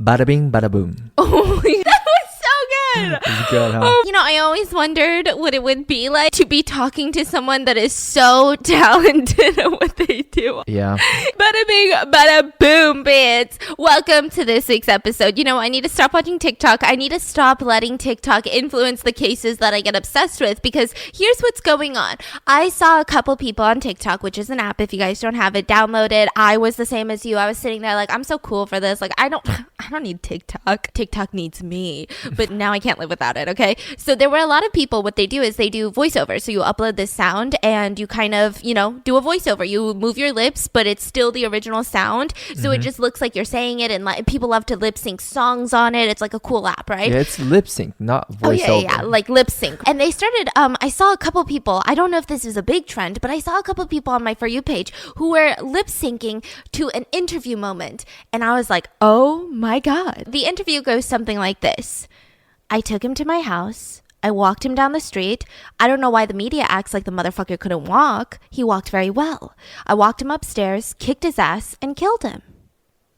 Bada bing, bada boom. Oh, that was so good. It's good, huh? You know, I always wondered what it would be like to be talking to someone that is so talented at what they do. Yeah. Bada bing, bada boom, bits. Welcome to this week's episode. You know, I need to stop watching TikTok. I need to stop letting TikTok influence the cases that I get obsessed with, because here's what's going on. I saw a couple people on TikTok, which is an app. If you guys don't have it, download it. I was the same as you. I was sitting there like, I'm so cool for this. Like, I don't need TikTok. TikTok needs me, but now I can't live without it. Okay. So there were a lot of people, what they do is they do voiceover. So you upload this sound and you kind of, you know, do a voiceover. You move your lips, but it's still the original sound. So it just looks like you're saying it, and like people love to lip sync songs on it. It's like a cool app, right? Yeah, it's lip sync, not voiceover. Oh, yeah, like lip sync. And they started, I saw a couple people, I don't know if this is a big trend, but I saw a couple people on my For You page who were lip syncing to an interview moment. And I was like, oh my God. The interview goes something like this. I took him to my house. I walked him down the street. I don't know why the media acts like the motherfucker couldn't walk. He walked very well. I walked him upstairs, kicked his ass, and killed him.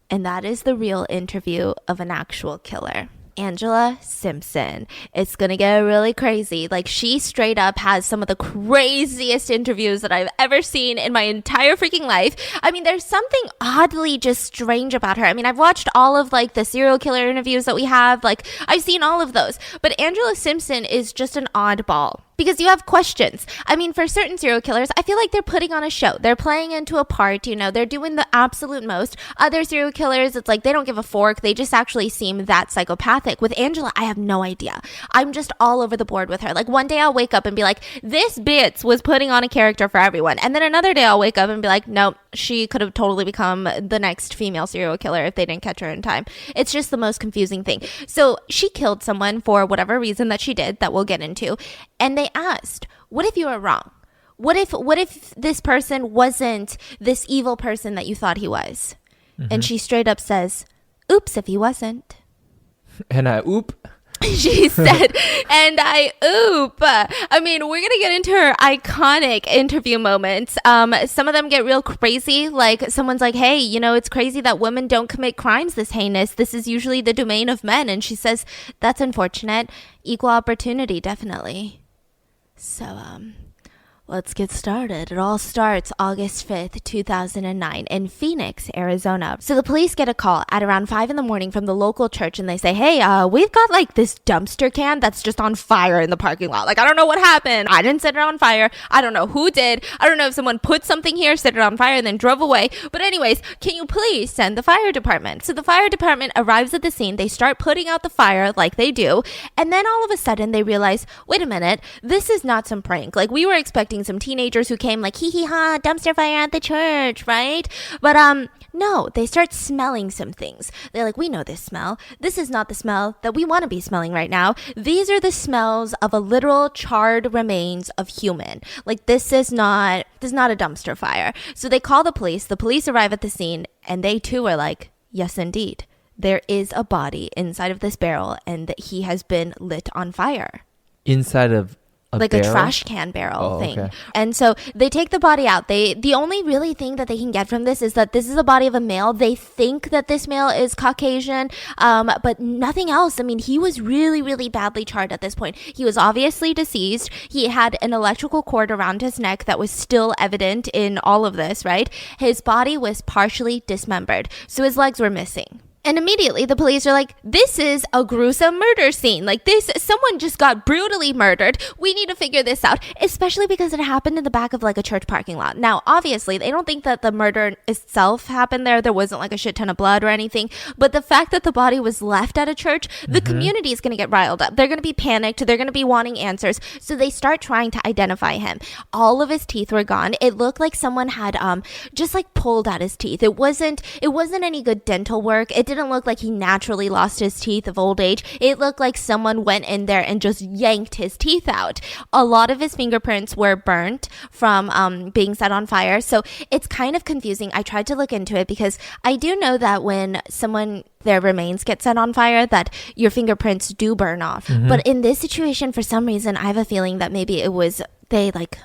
And that is the real interview of an actual killer. Angela Simpson. It's gonna get really crazy. Like, she straight up has some of the craziest interviews that I've ever seen in my entire freaking life. I mean, there's something oddly just strange about her. I mean, I've watched all of like the serial killer interviews that we have. Like, I've seen all of those. But Angela Simpson is just an oddball. Because you have questions. I mean, for certain serial killers, I feel like they're putting on a show. They're playing into a part, you know, they're doing the absolute most. Other serial killers, it's like they don't give a fork. They just actually seem that psychopathic. With Angela, I have no idea. I'm just all over the board with her. Like, one day I'll wake up and be like, this bitch was putting on a character for everyone. And then another day I'll wake up and be like, nope, she could have totally become the next female serial killer if they didn't catch her in time. It's just the most confusing thing. So she killed someone for whatever reason that she did that we'll get into. And they asked, what if you were wrong? What if this person wasn't this evil person that you thought he was? And she straight up says, oops, if he wasn't. And I oop. She said, and I oop. I mean, we're going to get into her iconic interview moments. Some of them get real crazy. Like, someone's like, hey, you know, it's crazy that women don't commit crimes this heinous. This is usually the domain of men. And she says, that's unfortunate. Equal opportunity, definitely. So, let's get started. It all starts August 5th, 2009 in Phoenix, Arizona. So the police get a call at around 5 in the morning from the local church, and they say, hey, we've got like this dumpster can that's just on fire in the parking lot. Like, I don't know what happened. I didn't set it on fire. I don't know who did. I don't know if someone put something here, set it on fire, and then drove away. But anyways, can you please send the fire department? So the fire department arrives at the scene. They start putting out the fire like they do. And then all of a sudden they realize, wait a minute, this is not some prank. Like, we were expecting some teenagers who came like, hee hee ha, dumpster fire at the church, right? But no, they start smelling some things. They're like, we know this smell. This is not the smell that we want to be smelling right now. These are the smells of a literal charred remains of human. Like, this is not a dumpster fire. So they call the police. The police arrive at the scene, and they too are like, yes, indeed. There is a body inside of this barrel, and he has been lit on fire. Inside of like barrel? A trash can barrel thing. Okay. And so they take the body out. The only really thing that they can get from this is that this is the body of a male. They think that this male is Caucasian, but nothing else. I mean, he was really, really badly charred at this point. He was obviously deceased. He had an electrical cord around his neck that was still evident in all of this, right? His body was partially dismembered, so his legs were missing. And immediately the police are like, this is a gruesome murder scene. Like, someone just got brutally murdered. We need to figure this out, especially because it happened in the back of like a church parking lot. Now, obviously, they don't think that the murder itself happened there. There wasn't like a shit ton of blood or anything. But the fact that the body was left at a church, the community is going to get riled up. They're going to be panicked. They're going to be wanting answers. So they start trying to identify him. All of his teeth were gone. It looked like someone had just like pulled out his teeth. It wasn't any good dental work. It didn't look like he naturally lost his teeth of old age. It looked like someone went in there and just yanked his teeth out. A lot of his fingerprints were burnt from being set on fire. So it's kind of confusing. I tried to look into it because I do know that when their remains get set on fire, that your fingerprints do burn off. But in this situation, for some reason, I have a feeling that maybe it was they like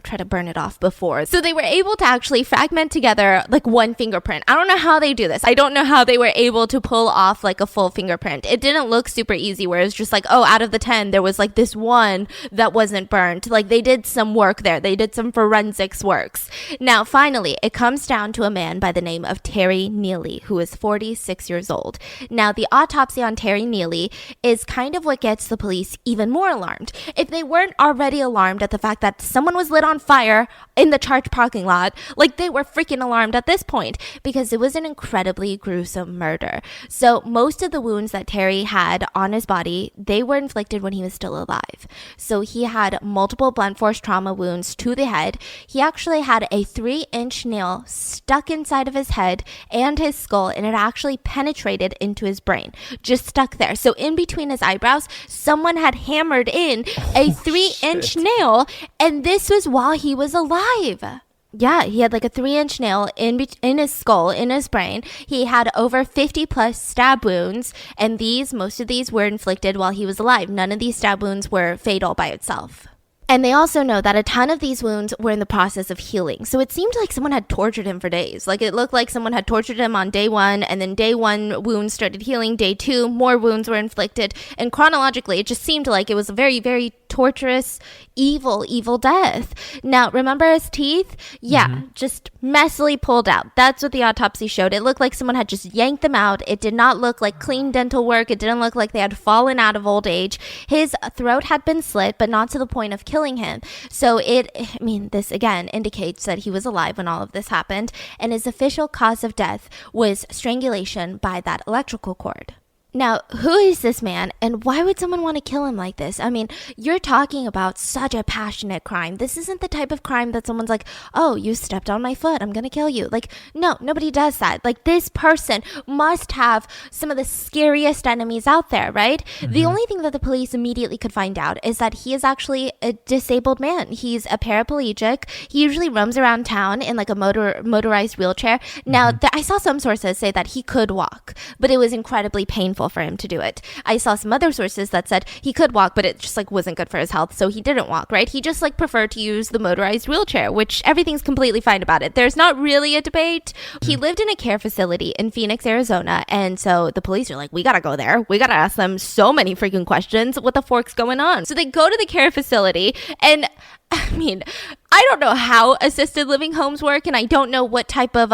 try to burn it off before. So they were able to actually fragment together like one fingerprint. I don't know how they do this. I don't know how they were able to pull off like a full fingerprint. It didn't look super easy where it's just like, oh, out of the 10, there was like this one that wasn't burnt. Like they did some work there. They did some forensics works. Now, finally, it comes down to a man by the name of Terry Neely, who is 46 years old. Now, the autopsy on Terry Neely is kind of what gets the police even more alarmed. If they weren't already alarmed at the fact that someone was lit on fire in the church parking lot, like they were freaking alarmed at this point because it was an incredibly gruesome murder. So most of the wounds that Terry had on his body, they were inflicted when he was still alive. So he had multiple blunt force trauma wounds to the head. He actually had a 3-inch nail stuck inside of his head and his skull, and it actually penetrated into his brain, just stuck there. So in between his eyebrows, someone had hammered in a 3-inch nail, and this was while he was alive. Yeah, he had like a 3-inch nail in his skull, in his brain. He had over 50 plus stab wounds, and most of these were inflicted while he was alive. None of these stab wounds were fatal by itself. And they also know that a ton of these wounds were in the process of healing. So it seemed like someone had tortured him for days. Like it looked like someone had tortured him on day 1, and then day 1 wounds started healing. Day 2, more wounds were inflicted. And chronologically, it just seemed like it was a very, very torturous, evil death. Now, remember his teeth? Yeah, just messily pulled out. That's what the autopsy showed. It looked like someone had just yanked them out. It did not look like clean dental work. It didn't look like they had fallen out of old age. His throat had been slit, but not to the point of killing him. So this again indicates that he was alive when all of this happened, and his official cause of death was strangulation by that electrical cord. Now, who is this man, and why would someone want to kill him like this? I mean, you're talking about such a passionate crime. This isn't the type of crime that someone's like, oh, you stepped on my foot, I'm gonna kill you. Like, no, nobody does that. Like, this person must have some of the scariest enemies out there, right? The only thing that the police immediately could find out is that he is actually a disabled man. He's a paraplegic. He usually roams around town in like a motorized wheelchair. Now, I saw some sources say that he could walk, but it was incredibly painful for him to do it. I saw some other sources that said he could walk, but it just like wasn't good for his health, so he didn't walk, right? He just like preferred to use the motorized wheelchair, which everything's completely fine about it. There's not really a debate. He lived in a care facility in Phoenix, Arizona, and so the police are like, we gotta go there. We gotta ask them so many freaking questions. What the fork's going on? So they go to the care facility, and I don't know how assisted living homes work, and I don't know what type of,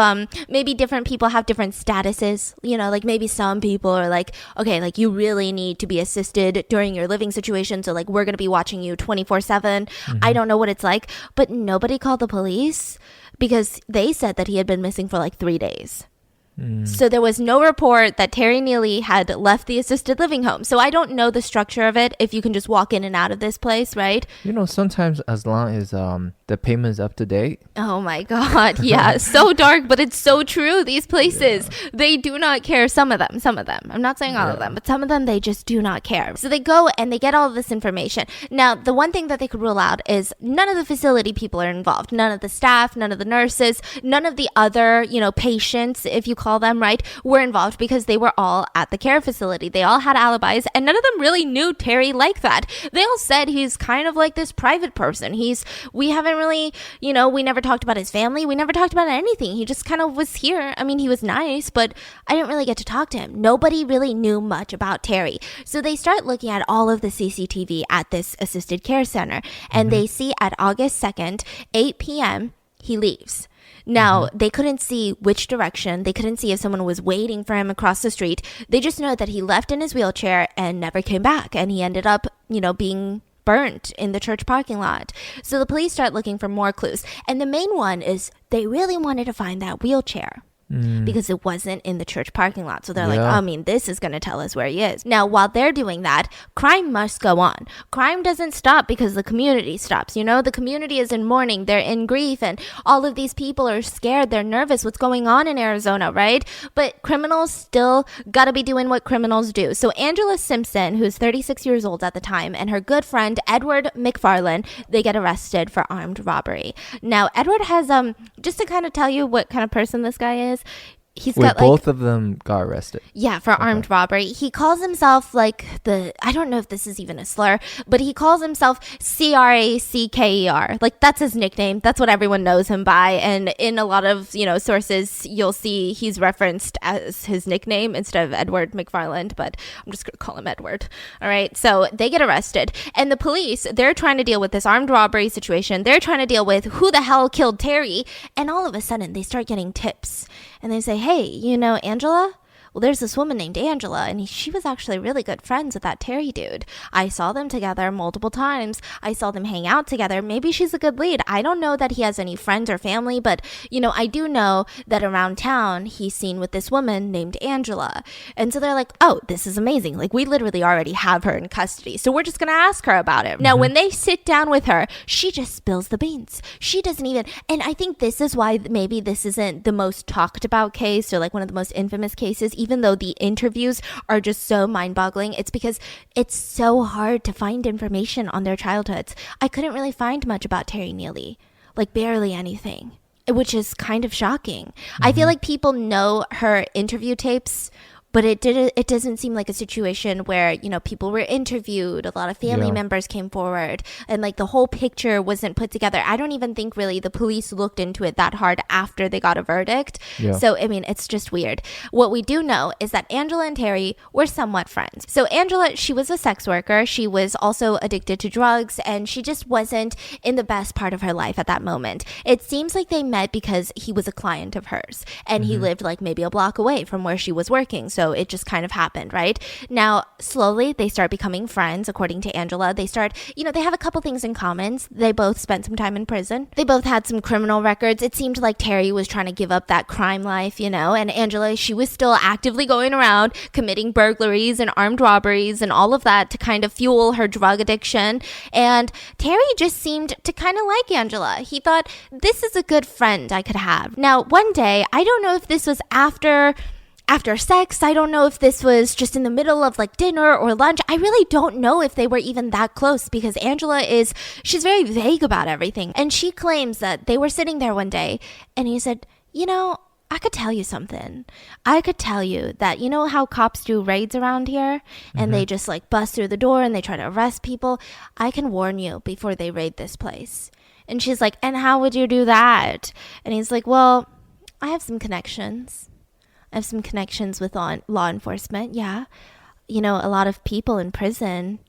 maybe different people have different statuses, like maybe some people are like, okay, like you really need to be assisted during your living situation, so like we're going to be watching you 24/7. I don't know what it's like, but nobody called the police because they said that he had been missing for like 3 days. So there was no report that Terry Neely had left the assisted living home. So I don't know the structure of it, if you can just walk in and out of this place, right? Sometimes as long as the payment's up to date. Oh my God. Yeah. So dark, but it's so true. These places, they do not care. Some of them. I'm not saying all of them, but some of them, they just do not care. So they go and they get all of this information. Now, the one thing that they could rule out is none of the facility people are involved. None of the staff, none of the nurses, none of the other, patients, if you call them, right, were involved because they were all at the care facility. They all had alibis, and none of them really knew Terry like that. They all said he's kind of like this private person. We haven't really, we never talked about his family. We never talked about anything. He just kind of was here. I mean, he was nice, but I didn't really get to talk to him. Nobody really knew much about Terry. So they start looking at all of the CCTV at this assisted care center, and they see at August 2nd, 8 p.m., he leaves. Now, they couldn't see which direction. They couldn't see if someone was waiting for him across the street. They just know that he left in his wheelchair and never came back. And he ended up, being burnt in the church parking lot. So the police start looking for more clues. And the main one is they really wanted to find that wheelchair. Because it wasn't in the church parking lot. So they're like, this is going to tell us where he is. Now, while they're doing that, crime must go on. Crime doesn't stop because the community stops. The community is in mourning. They're in grief. And all of these people are scared. They're nervous. What's going on in Arizona, right? But criminals still got to be doing what criminals do. So Angela Simpson, who's 36 years old at the time, and her good friend, Edward McFarlane, they get arrested for armed robbery. Now, Edward has, just to kind of tell you what kind of person this guy is, He's Wait, got like both of them got arrested. yeah, for armed robbery. He calls himself like I don't know if this is even a slur, but he calls himself Cracker. Like that's his nickname. That's what everyone knows him by. And in a lot of, sources, you'll see he's referenced as his nickname instead of Edward McFarland, but I'm just going to call him Edward. All right. So they get arrested and the police, they're trying to deal with this armed robbery situation. They're trying to deal with who the hell killed Terry. And all of a sudden they start getting tips and they say, hey, Angela? Well, there's this woman named Angela, and she was actually really good friends with that Terry dude. I saw them together multiple times. I saw them hang out together. Maybe she's a good lead. I don't know that he has any friends or family, but, I do know that around town, he's seen with this woman named Angela. And so they're like, oh, this is amazing. Like, we literally already have her in custody, so we're just going to ask her about it. Now, when they sit down with her, she just spills the beans. She doesn't even, and I think this is why maybe this isn't the most talked about case or like one of the most infamous cases, even though the interviews are just so mind-boggling. It's because it's so hard to find information on their childhoods. I couldn't really find much about Terry Neely, like barely anything, which is kind of shocking. I feel like people know her interview tapes, but it doesn't seem like a situation where, people were interviewed, a lot of family members came forward, and like the whole picture wasn't put together. I don't even think really the police looked into it that hard after they got a verdict. Yeah. So, it's just weird. What we do know is that Angela and Terry were somewhat friends. So Angela, she was a sex worker. She was also addicted to drugs, and she just wasn't in the best part of her life at that moment. It seems like they met because he was a client of hers, and he lived like maybe a block away from where she was working. So it just kind of happened, right? Now, slowly, they start becoming friends, according to Angela. They start, they have a couple things in common. They both spent some time in prison. They both had some criminal records. It seemed like Terry was trying to give up that crime life, and Angela, she was still actively going around committing burglaries and armed robberies and all of that to kind of fuel her drug addiction. And Terry just seemed to kind of like Angela. He thought, this is a good friend I could have. Now, one day, I don't know if this was after sex. I don't know if this was just in the middle of like dinner or lunch. I really don't know if they were even that close because she's very vague about everything. And she claims that they were sitting there one day and he said, I could tell you something. I could tell you that, how cops do raids around here and they just like bust through the door and they try to arrest people. I can warn you before they raid this place. And she's like, and how would you do that? And he's like, well, I have some connections. I have some connections with law enforcement. Yeah. A lot of people in prison,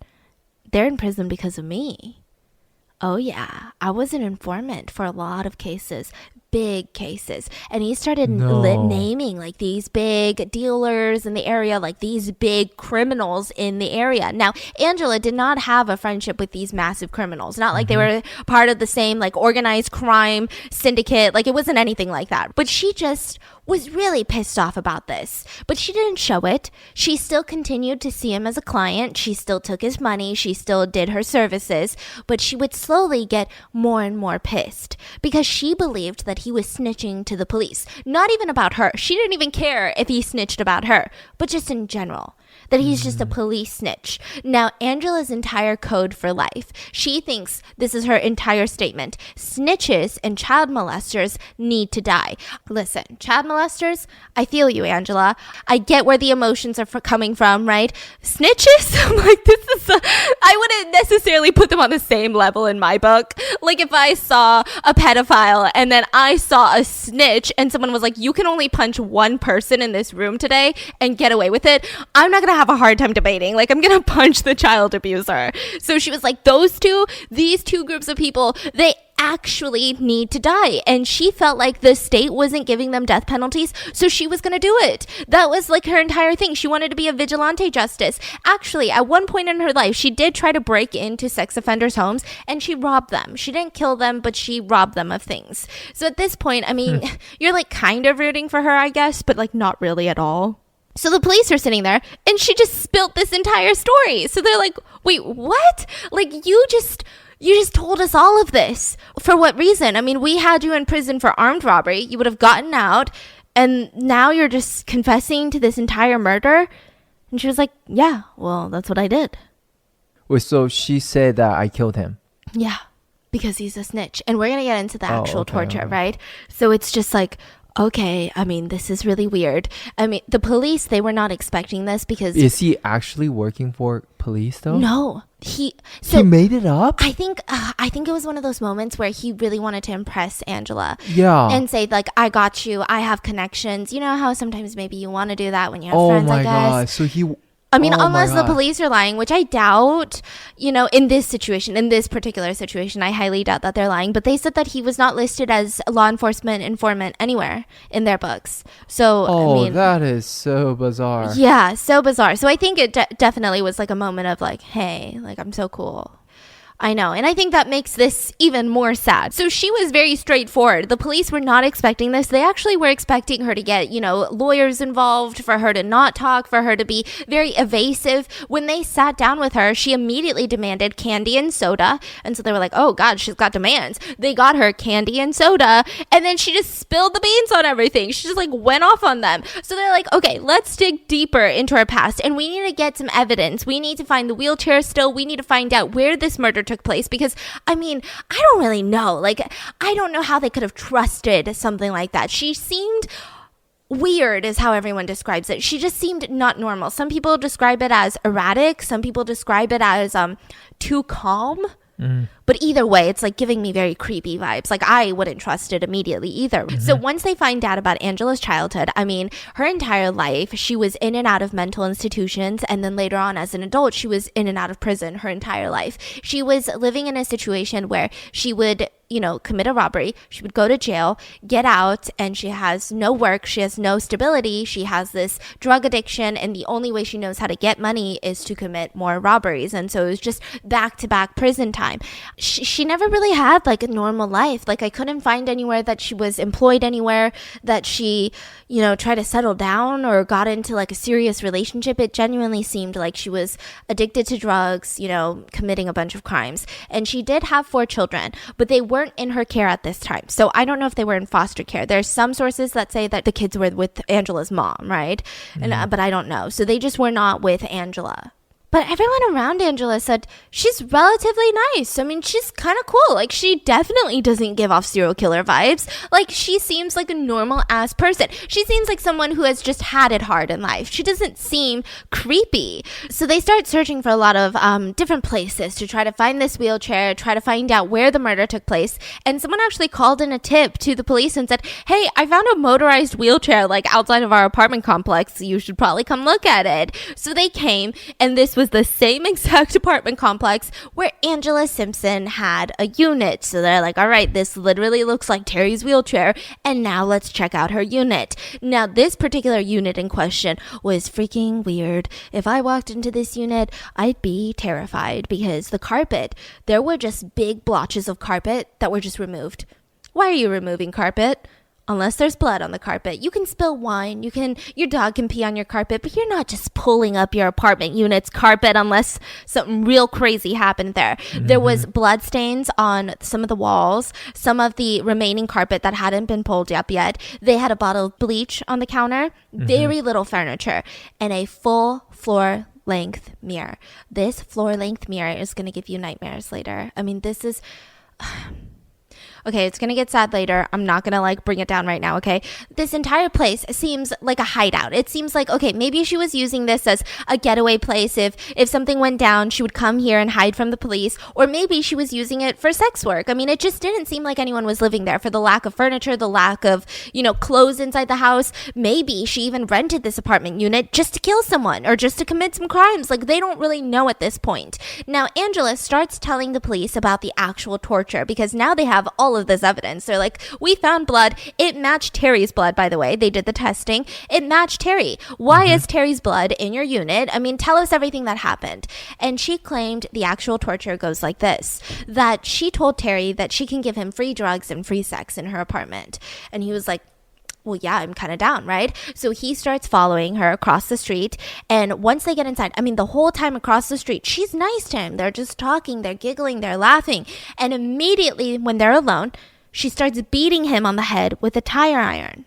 they're in prison because of me. Oh, yeah. I was an informant for a lot of cases, big cases. And he started naming like these big dealers in the area, like these big criminals in the area. Now, Angela did not have a friendship with these massive criminals. Not like they were part of the same like organized crime syndicate. Like it wasn't anything like that. But she just was really pissed off about this. But she didn't show it. She still continued to see him as a client. She still took his money. She still did her services. But she would slowly get more and more pissed because she believed that he was snitching to the police. Not even about her. She didn't even care if he snitched about her, but just in general. That he's just a police snitch. Now, Angela's entire code for life, she thinks this is her entire statement. Snitches and child molesters need to die. Listen, child molesters, I feel you, Angela. I get where the emotions are coming from, right? Snitches? I'm like, I wouldn't necessarily put them on the same level in my book. Like if I saw a pedophile and then I saw a snitch and someone was like, you can only punch one person in this room today and get away with it, I'm not going to have a hard time debating. Like, I'm gonna punch the child abuser. So she was like, these two groups of people, they actually need to die. And she felt like the state wasn't giving them death penalties, so she was gonna do it. That was like her entire thing. She wanted to be a vigilante justice. Actually, at one point in her life, she did try to break into sex offenders' homes and she robbed them. She didn't kill them, but she robbed them of things. So at this point, you're like kind of rooting for her, I guess, but like not really at all. So the police are sitting there and she just spilt this entire story. So they're like, wait, what? Like you just told us all of this. For what reason? We had you in prison for armed robbery. You would have gotten out and now you're just confessing to this entire murder? And she was like, yeah, well, that's what I did. Wait, so she said that I killed him? Yeah, because he's a snitch. And we're going to get into the actual torture, right? So it's just like, Okay, I mean, this is really weird. I mean, the police, they were not expecting this because Is he actually working for police though? no, He made it up? I think it was one of those moments where he really wanted to impress Angela. Yeah. And say like, I got you. I have connections. You know how sometimes maybe you want to do that when you have Oh friends, my I guess. god. So I mean, oh my unless the God. police are lying, which I doubt, you know, in this situation, in this particular situation, I highly doubt that they're lying. But they said that he was not listed as a law enforcement informant anywhere in their books. So, Oh, I mean, that is so bizarre. yeah, so bizarre. So I think it definitely was like a moment of like, hey, like I'm so cool. I know. And I think that makes this even more sad. So she was very straightforward. The police were not expecting this. They actually were expecting her to get, you know, lawyers involved, for her to not talk, for her to be very evasive. When they sat down with her, she immediately demanded candy and soda. And so they were like, oh God, she's got demands. They got her candy and soda. And then she just spilled the beans on everything. She just like went off on them. So they're like, okay, let's dig deeper into her past. And we need to get some evidence. We need to find the wheelchair still. We need to find out where this murder took place, because I mean, I don't really know. Like, I don't know how they could have trusted something like that. She seemed weird is how everyone describes it. She just seemed not normal. Some people describe it as erratic. Some people describe it as too calm. But either way, it's like giving me very creepy vibes. Like I wouldn't trust it immediately either. So once they find out about Angela's childhood, I mean, her entire life, she was in and out of mental institutions. And then later on as an adult, she was in and out of prison her entire life. She was living in a situation where she would, you know, commit a robbery. She would go to jail, get out, and she has no work. She has no stability. She has this drug addiction. And the only way she knows how to get money is to commit more robberies. And so it was just back to back prison time. She never really had like a normal life. Like I couldn't find anywhere that she was employed anywhere, that she, you know, tried to settle down or got into like a serious relationship. It genuinely seemed like she was addicted to drugs, you know, committing a bunch of crimes. And she did have 4 children, but they weren't in her care at this time. So I don't know if they were in foster care. There's some sources that say that the kids were with Angela's mom, right? And but I don't know. So they just were not with Angela. But everyone around Angela said she's relatively nice. I mean, she's kind of cool. Like, she definitely doesn't give off serial killer vibes. Like, she seems like a normal ass person. She seems like someone who has just had it hard in life. She doesn't seem creepy. So they start searching for a lot of different places to try to find this wheelchair, try to find out where the murder took place. And someone actually called in a tip to the police and said, hey, I found a motorized wheelchair like outside of our apartment complex. You should probably come look at it. So they came, and this was the same exact apartment complex where Angela Simpson had a unit. So they're like, all right, this literally looks like Terry's wheelchair, and now let's check out her unit. Now, this particular unit in question was freaking weird. If I walked into this unit, I'd be terrified because the carpet, there were just big blotches of carpet that were just removed. Why are you removing carpet? Unless there's blood on the carpet. You can spill wine, your dog can pee on your carpet, but you're not just pulling up your apartment unit's carpet unless something real crazy happened there. There was blood stains on some of the walls, some of the remaining carpet that hadn't been pulled up yet. They had a bottle of bleach on the counter, very little furniture, and a full floor length mirror. This floor length mirror is going to give you nightmares later. I mean, this is... Okay, it's gonna get sad later. I'm not gonna like bring it down right now, okay? This entire place seems like a hideout. It seems like, okay, maybe she was using this as a getaway place. If something went down, she would come here and hide from the police. Or maybe she was using it for sex work. I mean, it just didn't seem like anyone was living there for the lack of furniture, the lack of, you know, clothes inside the house. Maybe she even rented this apartment unit just to kill someone or just to commit some crimes. Like, they don't really know at this point. Now, Angela starts telling the police about the actual torture because now they have all of this evidence. They're like, we found blood. It matched Terry's blood, by the way. They did the testing. It matched Terry. Why is Terry's blood in your unit? I mean, tell us everything that happened. And she claimed the actual torture goes like this, that she told Terry that she can give him free drugs and free sex in her apartment. And he was like, well, yeah, I'm kind of down, right? So he starts following her across the street. And once they get inside, I mean, the whole time across the street, she's nice to him. They're just talking, they're giggling, they're laughing. And immediately when they're alone, she starts beating him on the head with a tire iron.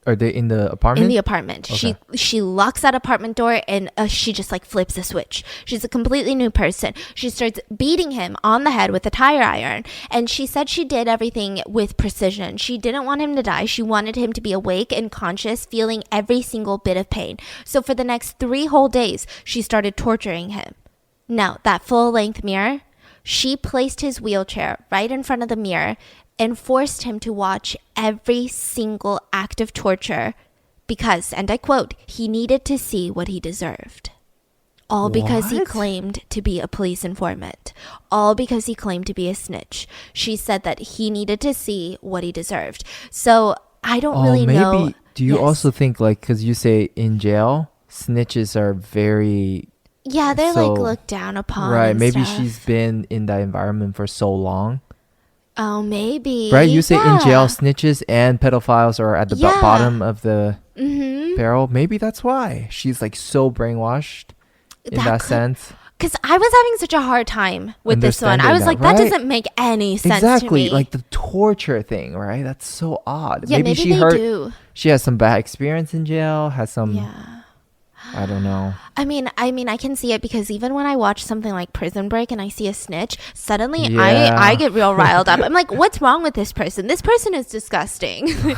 Are they in the apartment? In the apartment. Okay. She locks that apartment door and she just like flips a switch. She's a completely new person. She starts beating him on the head with a tire iron. And she said she did everything with precision. She didn't want him to die. She wanted him to be awake and conscious, feeling every single bit of pain. So for the next 3 whole days, she started torturing him. Now, that full-length mirror, she placed his wheelchair right in front of the mirror and forced him to watch every single act of torture because, and I quote, he needed to see what he deserved. All because he What? claimed to be a police informant. All because he claimed to be a snitch. She said that he needed to see what he deserved. So I don't really know. Do you Yes. also think, like, because you say in jail, snitches are very... Yeah, they're So- like looked down upon. Right, and maybe stuff. she's been in that environment for so long. Oh, maybe. Right, you say in jail, Yeah. snitches and pedophiles are at the Yeah. bottom of the Mm-hmm. barrel. Maybe that's why she's like so brainwashed in that sense. Because I was having such a hard time with this one. I Understanding was that, like, that right? doesn't make any sense to Exactly, me. like the torture thing, right? That's so odd. yeah, maybe she they heard do. she has some bad experience in jail, has some Yeah. I don't know. I mean, I can see it because even when I watch something like Prison Break and I see a snitch, suddenly Yeah. I get real riled up. I'm like, what's wrong with this person? This person is disgusting. And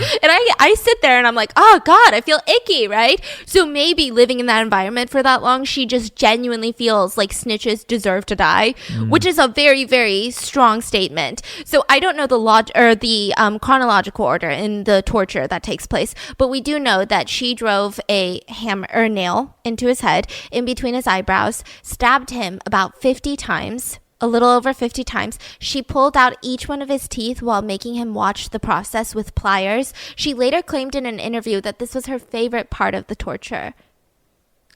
I sit there and I'm like, oh God, I feel icky, right? So maybe living in that environment for that long, she just genuinely feels like snitches deserve to die, which is a very, very strong statement. So I don't know the chronological order in the torture that takes place, but we do know that she drove a hammer or nail into his head in between his eyebrows, stabbed him about 50 times, a little over 50 times. She pulled out each one of his teeth while making him watch the process with pliers. She later claimed in an interview that this was her favorite part of the torture.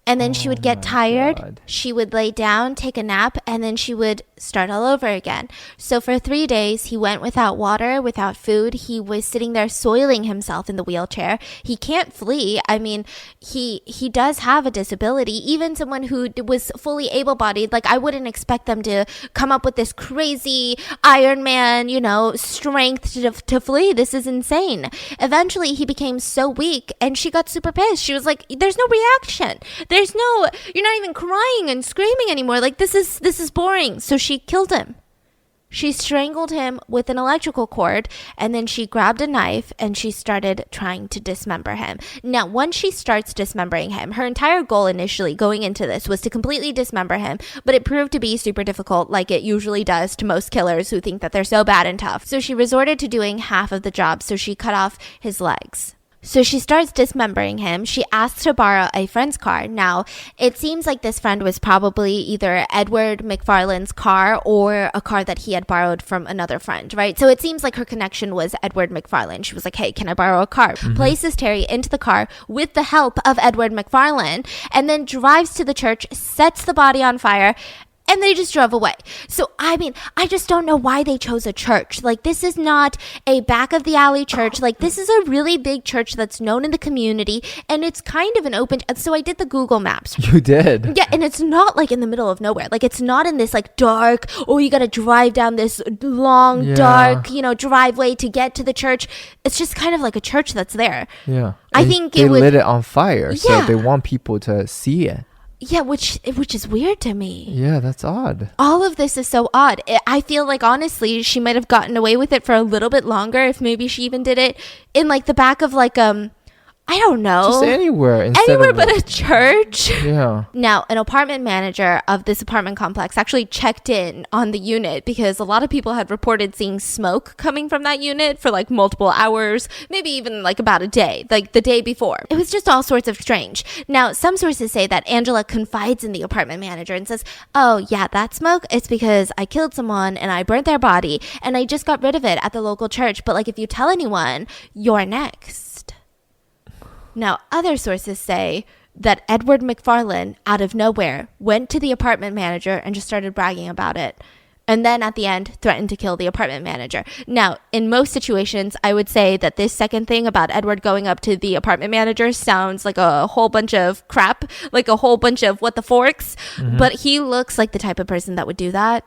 And then she would get tired, God. she would lay down, take a nap, and then she would start all over again. So for 3 days, he went without water, without food. He was sitting there soiling himself in the wheelchair. He can't flee. I mean, he does have a disability. Even someone who was fully able-bodied, like I wouldn't expect them to come up with this crazy Iron Man, strength to flee. This is insane. Eventually, he became so weak, and she got super pissed. She was like, there's no reaction. You're not even crying and screaming anymore. Like, this is boring. So she killed him. She strangled him with an electrical cord, and then she grabbed a knife and she started trying to dismember him. Now, once she starts dismembering him, her entire goal initially going into this was to completely dismember him, but it proved to be super difficult, like it usually does to most killers who think that they're so bad and tough. So she resorted to doing half of the job, so she cut off his legs. So she starts dismembering him. She asks to borrow a friend's car. Now, it seems like this friend was probably either Edward McFarlane's car or a car that he had borrowed from another friend, right? So it seems like her connection was Edward McFarlane. She was like, hey, can I borrow a car? Places Terry into the car with the help of Edward McFarlane, and then drives to the church, sets the body on fire, and they just drove away. So, I mean, I just don't know why they chose a church. Like, this is not a back of the alley church. Like, this is a really big church that's known in the community, and it's kind of an open. So I did the Google Maps. You did. Yeah, and it's not like in the middle of nowhere. Like, it's not in this like dark, you got to drive down this long, Yeah. dark, driveway to get to the church. It's just kind of like a church that's there. Yeah. I And think they it would- lit it on fire, so Yeah. they want people to see it. Yeah, which is weird to me. Yeah, that's odd. All of this is so odd. I feel like, honestly, she might have gotten away with it for a little bit longer if maybe she even did it in, like, the back of, like, I don't know. Just anywhere instead Anywhere of but a church. Yeah. Now, an apartment manager of this apartment complex actually checked in on the unit because a lot of people had reported seeing smoke coming from that unit for like multiple hours, maybe even like about a day, like the day before. It was just all sorts of strange. Now, some sources say that Angela confides in the apartment manager and says, oh, yeah, that smoke, it's because I killed someone and I burnt their body and I just got rid of it at the local church. But like, if you tell anyone, you're next. Now, other sources say that Edward McFarlane, out of nowhere, went to the apartment manager and just started bragging about it. And then at the end, threatened to kill the apartment manager. Now, in most situations, I would say that this second thing about Edward going up to the apartment manager sounds like a whole bunch of crap, like a whole bunch of what the forks. But he looks like the type of person that would do that.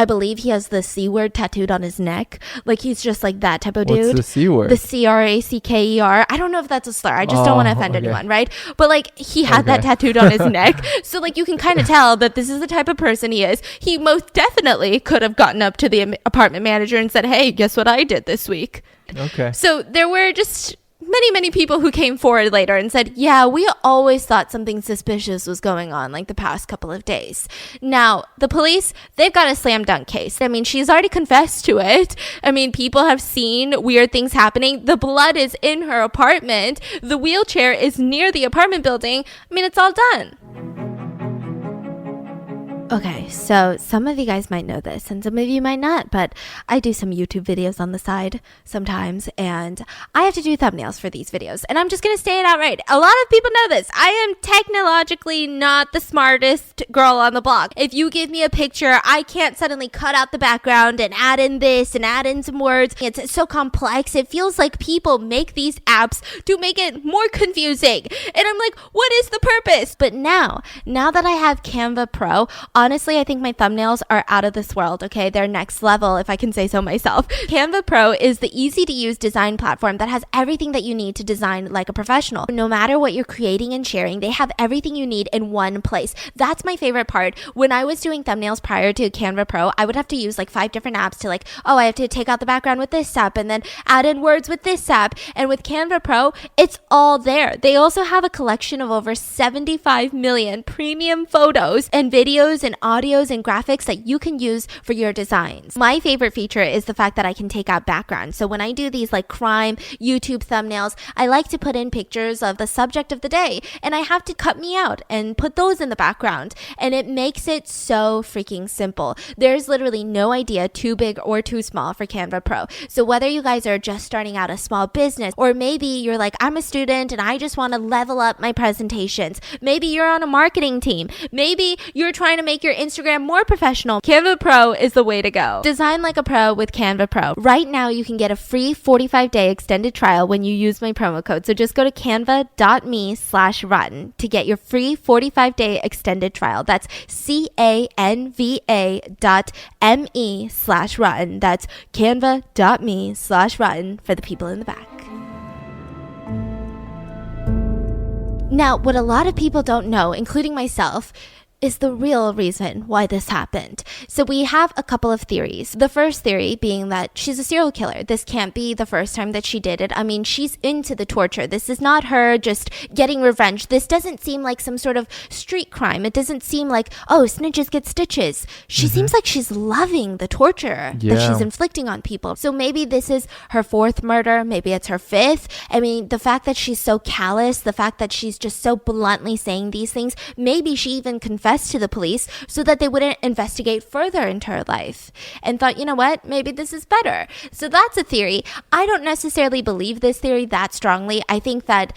I believe he has the C word tattooed on his neck. Like, he's just like that type of dude. What's the C word? The CRACKER. I don't know if that's a slur. I just don't want to offend anyone, right? But like, he had that tattooed on his neck. So like, you can kind of tell that this is the type of person he is. He most definitely could have gotten up to the apartment manager and said, hey, guess what I did this week? Okay. So there were just many people who came forward later and said, yeah, we always thought something suspicious was going on like the past couple of days. Now, the police, they've got a slam dunk case. I mean, she's already confessed to it. I mean, people have seen weird things happening. The blood is in her apartment. The wheelchair is near the apartment building. I mean, it's all done. Okay, so some of you guys might know this and some of you might not, but I do some YouTube videos on the side sometimes, and I have to do thumbnails for these videos. And I'm just going to say it outright. A lot of people know this. I am technologically not the smartest girl on the block. If you give me a picture, I can't suddenly cut out the background and add in this and add in some words. It's so complex. It feels like people make these apps to make it more confusing. And I'm like, what is the purpose? But now that I have Canva Pro, honestly, I think my thumbnails are out of this world, okay? They're next level, if I can say so myself. Canva Pro is the easy-to-use design platform that has everything that you need to design like a professional. No matter what you're creating and sharing, they have everything you need in one place. That's my favorite part. When I was doing thumbnails prior to Canva Pro, I would have to use like 5 different apps to like, oh, I have to take out the background with this app and then add in words with this app. And with Canva Pro, it's all there. They also have a collection of over 75 million premium photos and videos and audios and graphics that you can use for your designs. My favorite feature is the fact that I can take out background. So when I do these like crime YouTube thumbnails, I like to put in pictures of the subject of the day, and I have to cut me out and put those in the background. And it makes it so freaking simple. There's literally no idea too big or too small for Canva Pro. So whether you guys are just starting out a small business, or maybe you're like, I'm a student and I just want to level up my presentations. Maybe you're on a marketing team. Maybe you're trying to make your Instagram more professional. Canva Pro is the way to go. Design like a pro with Canva Pro. Right now, you can get a free 45-day extended trial when you use my promo code. So just go to canva.me/rotten to get your free 45-day extended trial. That's canva.me/rotten. That's canva.me/rotten for the people in the back. Now, what a lot of people don't know, including myself, is the real reason why this happened. So we have a couple of theories. The first theory being that she's a serial killer. This can't be the first time that she did it. I mean, she's into the torture. This is not her just getting revenge. This doesn't seem like some sort of street crime. It doesn't seem like, oh, snitches get stitches. She seems like she's loving the torture that she's inflicting on people. So maybe this is her 4th murder. Maybe it's her 5th. I mean, the fact that she's so callous, the fact that she's just so bluntly saying these things, maybe she even confessed to the police so that they wouldn't investigate further into her life and thought, you know what, maybe this is better. So that's a theory. I don't necessarily believe this theory that strongly. I think that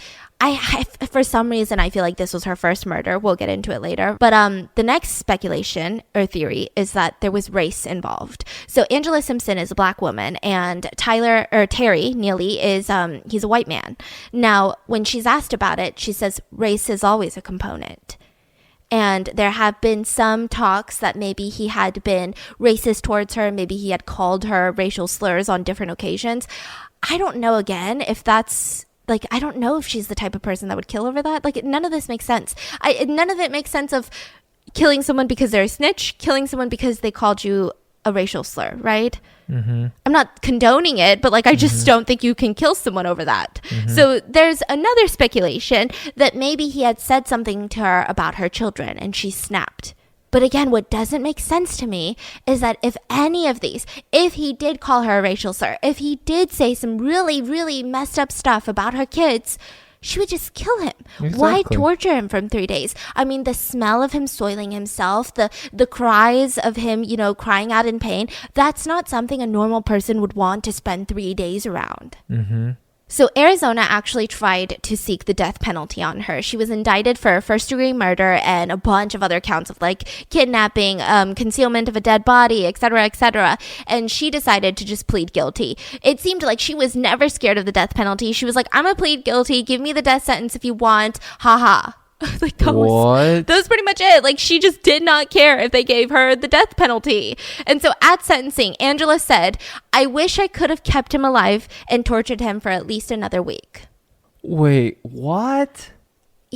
for some reason, I feel like this was her first murder. We'll get into it later. But the next speculation or theory is that there was race involved. So Angela Simpson is a black woman, and Terry Neely is he's a white man. Now, when she's asked about it, she says race is always a component. And there have been some talks that maybe he had been racist towards her. Maybe he had called her racial slurs on different occasions. I don't know, again, if that's like, I don't know if she's the type of person that would kill over that. Like, none of this makes sense. None of it makes sense of killing someone because they're a snitch, killing someone because they called you a racial slur, right? I'm not condoning it, but like, I just don't think you can kill someone over that. So there's another speculation that maybe he had said something to her about her children and she snapped. But again, what doesn't make sense to me is that if any of these, if he did call her a racial slur, if he did say some really, really messed up stuff about her kids, she would just kill him. Exactly. Why torture him for 3 days? I mean, the smell of him soiling himself, the cries of him, you know, crying out in pain, that's not something a normal person would want to spend 3 days around. So Arizona actually tried to seek the death penalty on her. She was indicted for first-degree murder and a bunch of other counts of like kidnapping, concealment of a dead body, etc., etc. And she decided to just plead guilty. It seemed like she was never scared of the death penalty. She was like, I'm gonna plead guilty. Give me the death sentence if you want. Ha ha. Like What? that was pretty much it. Like she just did not care if they gave her the death penalty. And so at sentencing, Angela said, "I wish I could have kept him alive and tortured him for at least another week." Wait, what?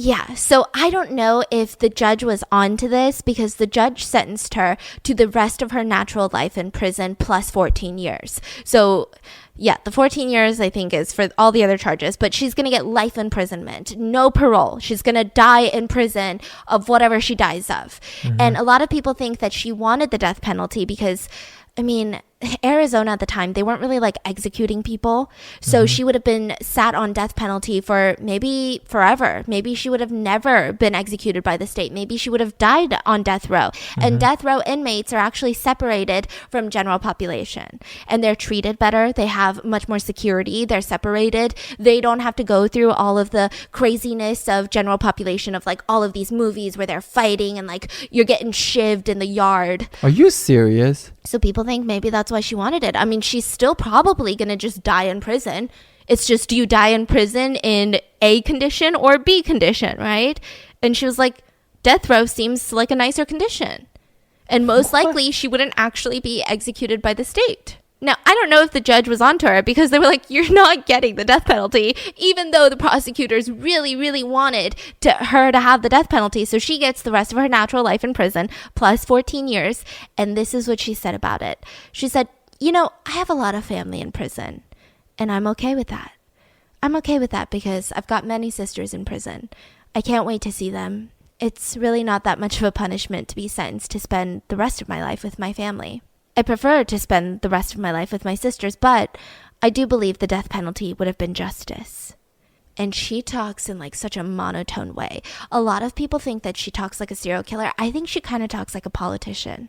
Yeah, so I don't know if the judge was onto this because the judge sentenced her to the rest of her natural life in prison plus 14 years. So, yeah, the 14 years I think is for all the other charges, but she's going to get life imprisonment, no parole. She's going to die in prison of whatever she dies of. And a lot of people think that she wanted the death penalty because, I mean, Arizona at the time, they weren't really like executing people. So she would have been sat on death penalty for maybe forever. Maybe she would have never been executed by the state. Maybe she would have died on death row. And death row inmates are actually separated from general population. And they're treated better. They have much more security. They're separated. They don't have to go through all of the craziness of general population of like all of these movies where they're fighting and like you're getting shivved in the yard. Are you serious? So people think maybe that's why she wanted it. I mean, she's still probably going to just die in prison. It's just, do you die in prison in A condition or B condition, right? And she was like, death row seems like a nicer condition. And most likely she wouldn't actually be executed by the state. Now, I don't know if the judge was onto her because they were like, you're not getting the death penalty, even though the prosecutors really, really wanted her to have the death penalty. So she gets the rest of her natural life in prison plus 14 years. And this is what she said about it. She said, "You know, I have a lot of family in prison and I'm okay with that. I'm okay with that because I've got many sisters in prison. I can't wait to see them. It's really not that much of a punishment to be sentenced to spend the rest of my life with my family. I prefer to spend the rest of my life with my sisters, but I do believe the death penalty would have been justice." And she talks in like such a monotone way. A lot of people think that she talks like a serial killer. I think she kind of talks like a politician.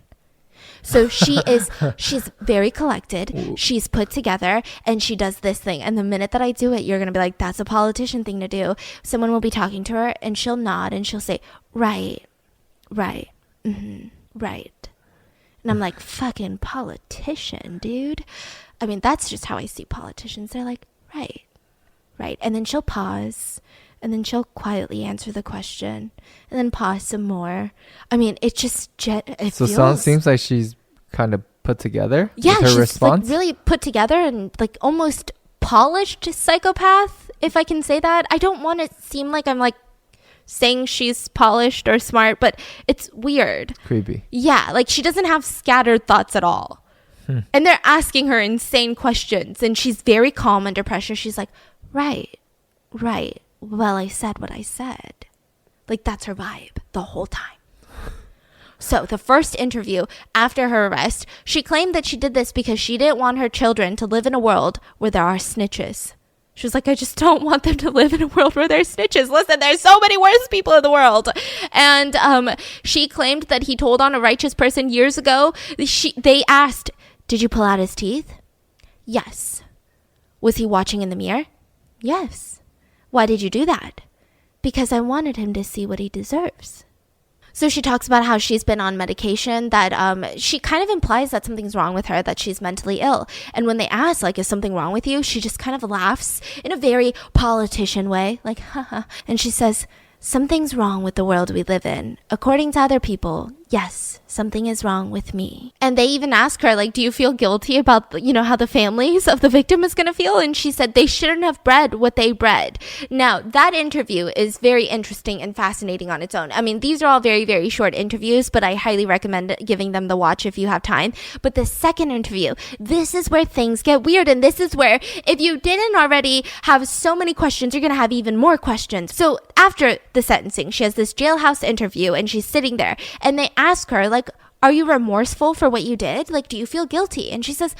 So she's very collected. She's put together and she does this thing. And the minute that I do it, you're going to be like, that's a politician thing to do. Someone will be talking to her and she'll nod and she'll say, right, right, right. And I'm like, fucking politician, dude. I mean, that's just how I see politicians. They're like, right, right. And then she'll pause. And then she'll quietly answer the question. And then pause some more. I mean, it just... It Seems like she's kind of put together. Yeah, with her she's response. like really put together and like almost polished psychopath, if I can say that. I don't want to seem like I'm like saying she's polished or smart, but it's weird. Creepy. Yeah, like she doesn't have scattered thoughts at all. And they're asking her insane questions and she's very calm under pressure. She's like, right, right. Well, I said what I said. Like that's her vibe the whole time. So the first interview after her arrest, she claimed that she did this because she didn't want her children to live in a world where there are snitches. She was like, I just don't want them to live in a world where there's snitches. Listen, there's so many worse people in the world. And she claimed that he told on a righteous person years ago. They asked, did you pull out his teeth? Yes. Was he watching in the mirror? Yes. Why did you do that? Because I wanted him to see what he deserves. So she talks about how she's been on medication, that she kind of implies that something's wrong with her, that she's mentally ill. And when they ask, like, is something wrong with you? She just kind of laughs in a very politician way, like, haha. And she says, something's wrong with the world we live in. According to other people, yes, something is wrong with me. And they even ask her, like, do you feel guilty about, you know, how the families of the victim is going to feel? And she said they shouldn't have bred what they bred. Now, that interview is very interesting and fascinating on its own. I mean, these are all very, very short interviews, but I highly recommend giving them the watch if you have time. But the second interview, this is where things get weird. And this is where, if you didn't already have so many questions, you're going to have even more questions. So after the sentencing, she has this jailhouse interview and she's sitting there and they ask her, like, are you remorseful for what you did? Like, do you feel guilty? And she says,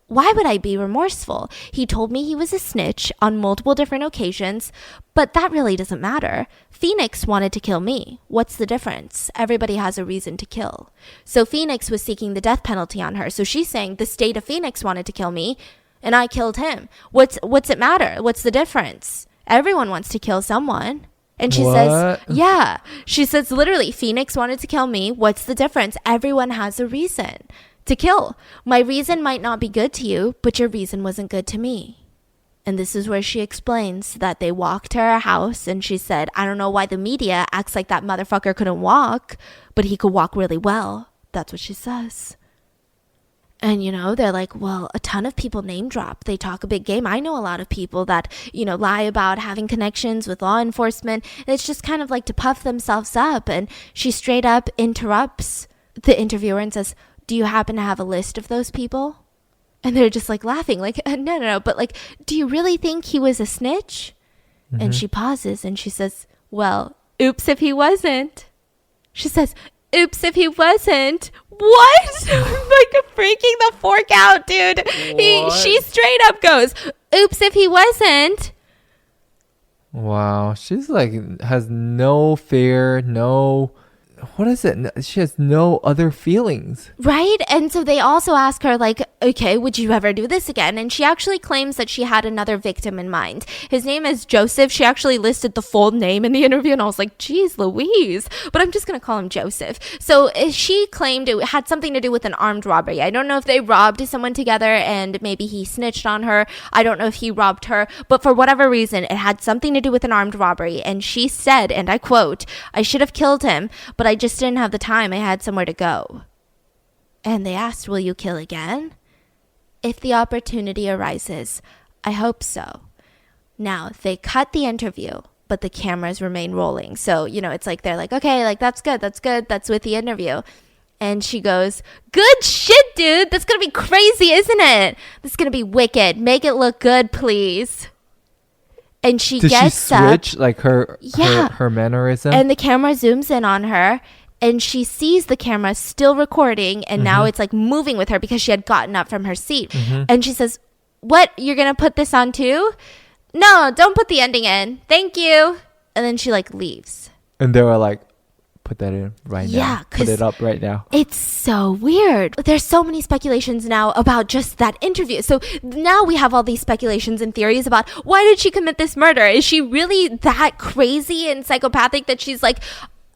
why would I be remorseful? He told me he was a snitch on multiple different occasions, but that really doesn't matter. Phoenix wanted to kill me. What's the difference? Everybody has a reason to kill. So Phoenix was seeking the death penalty on her. So she's saying the state of Phoenix wanted to kill me and I killed him. What's it matter? What's the difference? Everyone wants to kill someone. And she says, yeah, she says, literally, Phoenix wanted to kill me. What's the difference? Everyone has a reason to kill. My reason might not be good to you, but your reason wasn't good to me. And this is where she explains that they walked to her house and she said, I don't know why the media acts like that motherfucker couldn't walk, but he could walk really well. That's what she says. And, they're like, well, a ton of people name drop. They talk a big game. I know a lot of people that, lie about having connections with law enforcement. It's just kind of like to puff themselves up. And she straight up interrupts the interviewer and says, do you happen to have a list of those people? And they're just like laughing, like, no. But like, do you really think he was a snitch? Mm-hmm. And she pauses and she says, well, oops if he wasn't. She says, oops if he wasn't. What? Like freaking the fork out, dude. She straight up goes, oops if he wasn't. Wow. She's like, has no fear, what is it? She has no other feelings. Right? And so they also ask her, like, okay, would you ever do this again? And she actually claims that she had another victim in mind. His name is Joseph. She actually listed the full name in the interview, and I was like, geez Louise. But I'm just going to call him Joseph. So she claimed it had something to do with an armed robbery. I don't know if they robbed someone together and maybe he snitched on her. I don't know if he robbed her. But for whatever reason, it had something to do with an armed robbery. And she said, and I quote, I should have killed him, but I just didn't have the time. I had somewhere to go. And they asked, will you kill again? If the opportunity arises, I hope so. Now, they cut the interview, but the cameras remain rolling. So, it's like, they're like, okay, like, that's good. That's with the interview. And she goes, good shit, dude. That's going to be crazy, isn't it? That's going to be wicked. Make it look good, please. And she gets up. Did she switch, like, her mannerism? And the camera zooms in on her. And she sees the camera still recording, and now it's like moving with her because she had gotten up from her seat. Mm-hmm. And she says, what, you're going to put this on too? No, don't put the ending in. Thank you. And then she like leaves. And they were like, put that in right now. Yeah, put it up right now. It's so weird. There's so many speculations now about just that interview. So now we have all these speculations and theories about why did she commit this murder? Is she really that crazy and psychopathic that she's like,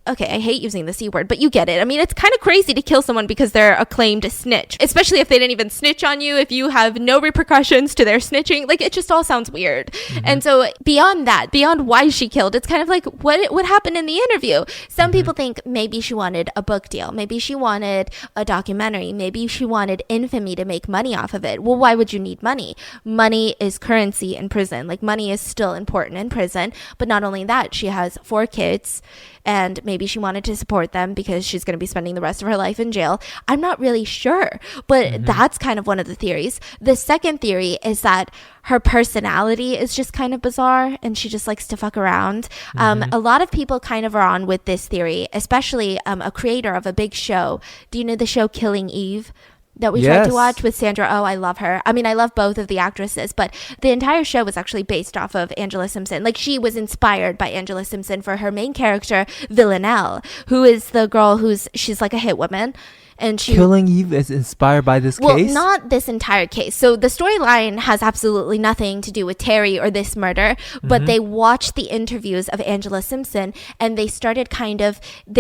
okay, I hate using the C word, but you get it. I mean, it's kind of crazy to kill someone because they're a claimed snitch, especially if they didn't even snitch on you, if you have no repercussions to their snitching. Like, it just all sounds weird. Mm-hmm. And so beyond that, beyond why she killed, it's kind of like what happened in the interview. Some people think maybe she wanted a book deal. Maybe she wanted a documentary. Maybe she wanted infamy to make money off of it. Well, why would you need money? Money is currency in prison. Like, money is still important in prison. But not only that, she has 4 kids. And maybe she wanted to support them because she's going to be spending the rest of her life in jail. I'm not really sure, but that's kind of one of the theories. The second theory is that her personality is just kind of bizarre and she just likes to fuck around. A lot of people kind of are on with this theory, especially a creator of a big show. Do you know the show Killing Eve? That we tried to watch with Sandra Oh, I love her. I mean, I love both of the actresses, but the entire show was actually based off of Angela Simpson. Like, she was inspired by Angela Simpson for her main character, Villanelle, who is the girl she's like a hit woman. And Killing Eve is inspired by this case? Well, not this entire case. So the storyline has absolutely nothing to do with Terry or this murder, but they watched the interviews of Angela Simpson and they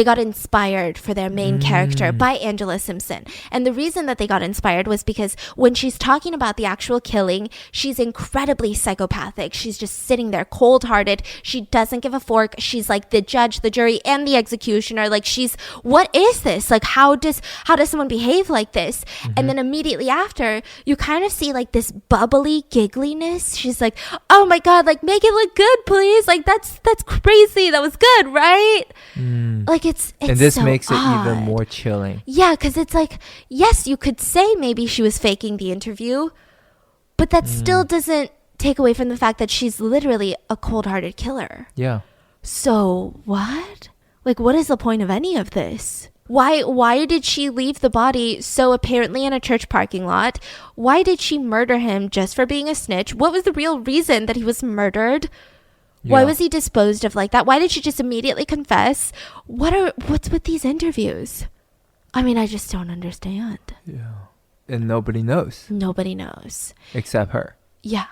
got inspired for their main character by Angela Simpson. And the reason that they got inspired was because when she's talking about the actual killing, she's incredibly psychopathic. She's just sitting there cold-hearted. She doesn't give a fork. She's like the judge, the jury, and the executioner. Like, what is this? Like, how does someone behave like this? And then immediately after, you kind of see like this bubbly giggliness. She's like, oh my God, like, make it look good, please. Like, that's crazy. That was good, right? Like, it's and this so makes odd. it even more chilling. Yeah, because it's like, yes, you could say maybe she was faking the interview, but that still doesn't take away from the fact that she's literally a cold-hearted killer. Yeah. So what? Like, what is the point of any of this? Why did she leave the body so apparently in a church parking lot? Why did she murder him just for being a snitch? What was the real reason that he was murdered? Yeah. Why was he disposed of like that? Why did she just immediately confess? What's with these interviews? I mean, I just don't understand. Yeah. And nobody knows. Nobody knows. Except her. Yeah.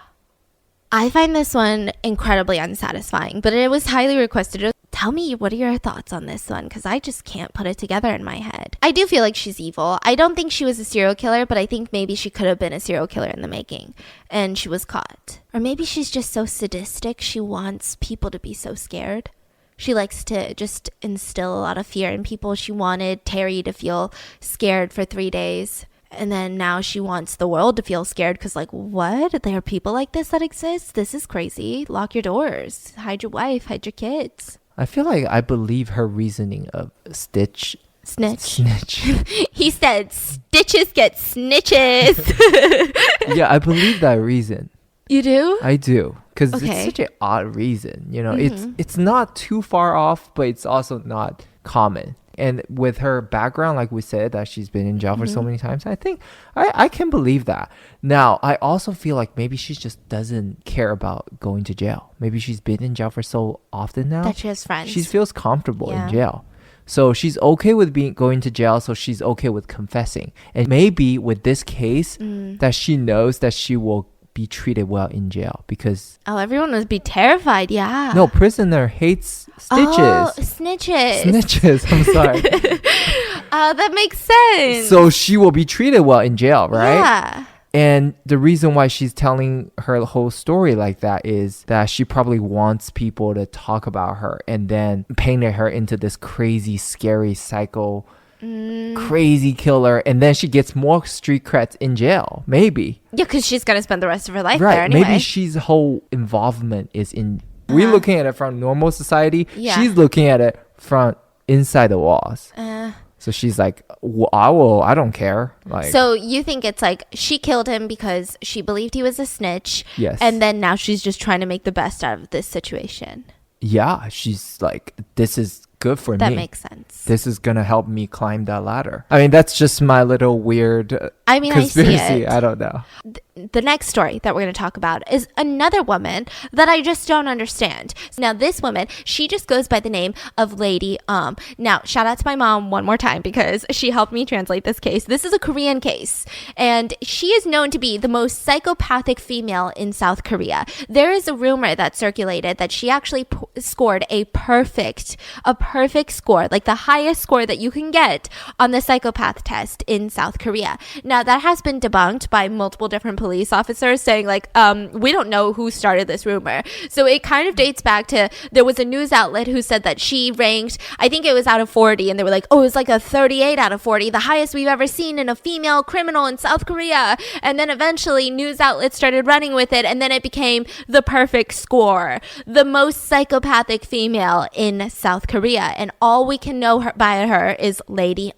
I find this one incredibly unsatisfying, but it was highly requested. Tell me, what are your thoughts on this one? Because I just can't put it together in my head. I do feel like she's evil. I don't think she was a serial killer, but I think maybe she could have been a serial killer in the making and she was caught. Or maybe she's just so sadistic. She wants people to be so scared. She likes to just instill a lot of fear in people. She wanted Terry to feel scared for 3 days. And then now she wants the world to feel scared because, like, what? There are people like this that exist? This is crazy. Lock your doors. Hide your wife. Hide your kids. I feel like I believe her reasoning of Snitch. He said stitches get snitches. Yeah, I believe that reason. You do? I do. Because Okay. it's such an odd reason. You know, it's not too far off, but it's also not common. And with her background, like we said, that she's been in jail for so many times, I think I can believe that. Now, I also feel like maybe she just doesn't care about going to jail. Maybe she's been in jail for so often now. That she has friends. She feels comfortable Yeah. in jail. So she's okay with going to jail, so she's okay with confessing. And maybe with this case, that she knows that she will be treated well in jail because... Oh, everyone would be terrified, yeah. No, prisoner hates stitches. Oh, snitches. Snitches, I'm sorry. That makes sense. So she will be treated well in jail, right? Yeah. And the reason why she's telling her whole story like that is that she probably wants people to talk about her and then painted her into this crazy, scary, psycho, crazy killer. And then she gets more street creds in jail. Maybe. Yeah, because she's going to spend the rest of her life Right. there anyway. Maybe she's whole involvement is in... We're looking at it from normal society. Yeah. She's looking at it from inside the walls. So she's like, I don't care. Like, So you think it's like she killed him because she believed he was a snitch. Yes. And then now she's just trying to make the best out of this situation. yeah, she's like, this is good for That me. makes sense. This is gonna help me climb that ladder. I mean, that's just my little weird I mean, I see conspiracy. it. I don't know. The next story that we're going to talk about is another woman that I just don't understand. Now, this woman, she just goes by the name of Lady Now, shout out to my mom one more time because she helped me translate this case. This is a Korean case, and she is known to be the most psychopathic female in South Korea. There is a rumor that circulated that she actually scored a perfect score, like the highest score that you can get on the psychopath test in South Korea. Now, that has been debunked by multiple different police officers saying like, we don't know who started this rumor. So it kind of dates back to, there was a news outlet who said that she ranked, I think it was out of 40, and they were like, oh, it was like a 38 out of 40, the highest we've ever seen in a female criminal in South Korea. And then eventually news outlets started running with it, and then it became the perfect score, the most psychopathic female in South Korea. And all we can know by her is Lady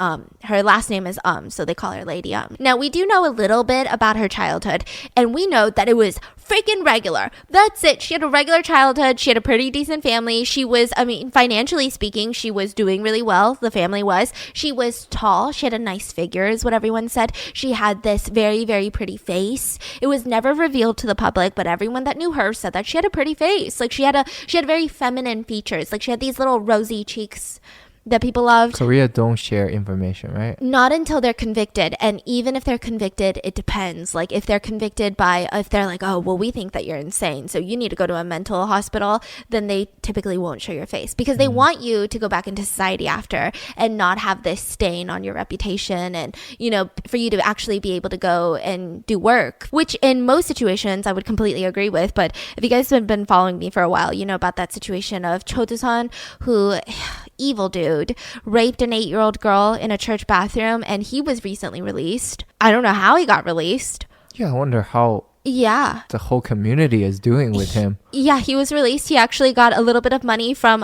Her last name is so they call her Lady Now, we do know a little bit about her childhood, and we know that it was freaking regular. That's it. She had a regular childhood. She had a pretty decent family. She was, I mean, financially speaking, she was doing really well. The family was. She was tall. She had a nice figure, is what everyone said. She had this very, very pretty face. It was never revealed to the public, but everyone that knew her said that she had a pretty face. Like she had very feminine features. Like she had these little rosy cheeks that people loved. Korea don't share information, right? Not until they're convicted. And even if they're convicted, it depends. Like if they're convicted if they're like, oh, well, we think that you're insane, so you need to go to a mental hospital, then they typically won't show your face because they want you to go back into society after and not have this stain on your reputation and, you know, for you to actually be able to go and do work, which in most situations I would completely agree with. But if you guys have been following me for a while, you know about that situation of Cho Do-sun, who, evil dude, raped an 8-year-old girl in a church bathroom, and he was recently released. I don't know how he got released. Yeah, I wonder how Yeah. the whole community is doing with him. Yeah, he was released. He actually got a little bit of money from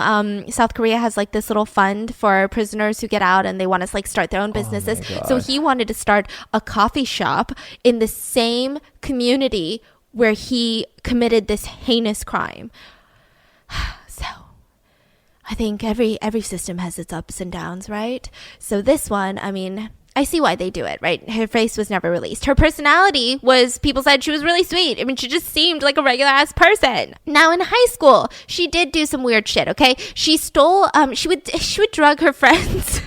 South Korea has like this little fund for prisoners who get out and they want to like start their own businesses. God. So he wanted to start a coffee shop in the same community where he committed this heinous crime. So I think every system has its ups and downs, right? So this one, I mean, I see why they do it, right? Her face was never released. Her personality was, people said she was really sweet. I mean, she just seemed like a regular ass person. Now in high school, she did do some weird shit, okay? She stole, she would drug her friends.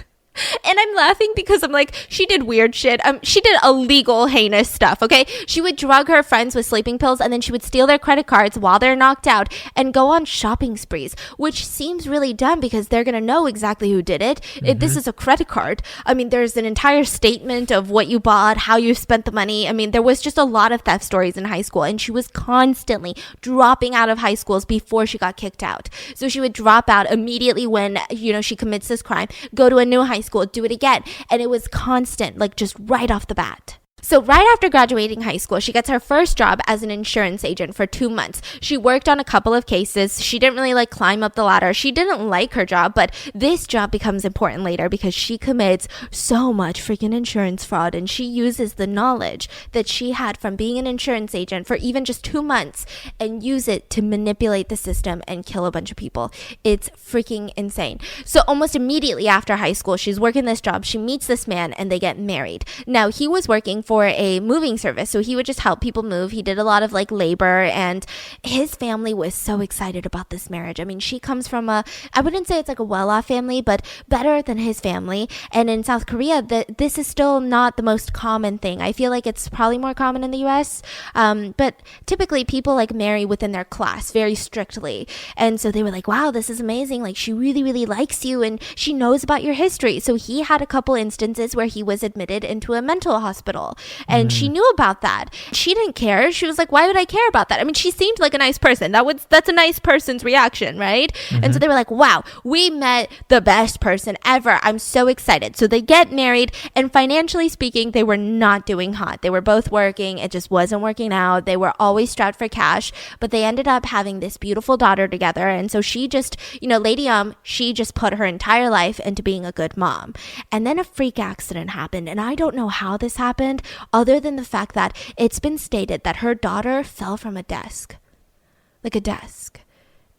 And I'm laughing because I'm like, she did weird shit. She did illegal, heinous stuff, okay? She would drug her friends with sleeping pills, and then she would steal their credit cards while they're knocked out and go on shopping sprees, which seems really dumb because they're going to know exactly who did it. This is a credit card. I mean, there's an entire statement of what you bought, how you spent the money. I mean, there was just a lot of theft stories in high school, and she was constantly dropping out of high schools before she got kicked out. So she would drop out immediately when, she commits this crime, go to a new high school, do it again. And it was constant, like just right off the bat. So right after graduating high school, she gets her first job as an insurance agent for 2 months. She worked on a couple of cases. She didn't really climb up the ladder. She didn't like her job, but this job becomes important later because she commits so much freaking insurance fraud, and she uses the knowledge that she had from being an insurance agent for even just 2 months and use it to manipulate the system and kill a bunch of people. It's freaking insane. So almost immediately after high school, she's working this job. She meets this man and they get married. Now, he was working for a moving service, so he would just help people move. He did a lot of labor, and his family was so excited about this marriage. I mean, she comes from I wouldn't say it's a well-off family, but better than his family. And in South Korea, this is still not the most common thing. I feel like it's probably more common in the US, but typically people marry within their class very strictly. And so they were like, wow, this is amazing. She really, really likes you, and she knows about your history. So he had a couple instances where he was admitted into a mental hospital. And she knew about that. She didn't care. She was like, why would I care about that? I mean, she seemed like a nice person. That's a nice person's reaction, right? And so they were like, wow, we met the best person ever. I'm so excited. So they get married, and financially speaking, they were not doing hot. They were both working. It just wasn't working out. They were always strapped for cash, but they ended up having this beautiful daughter together. And so she just, Lady she just put her entire life into being a good mom. And then a freak accident happened, and I don't know how this happened, other than the fact that it's been stated that her daughter fell from a desk,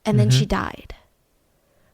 and then she died.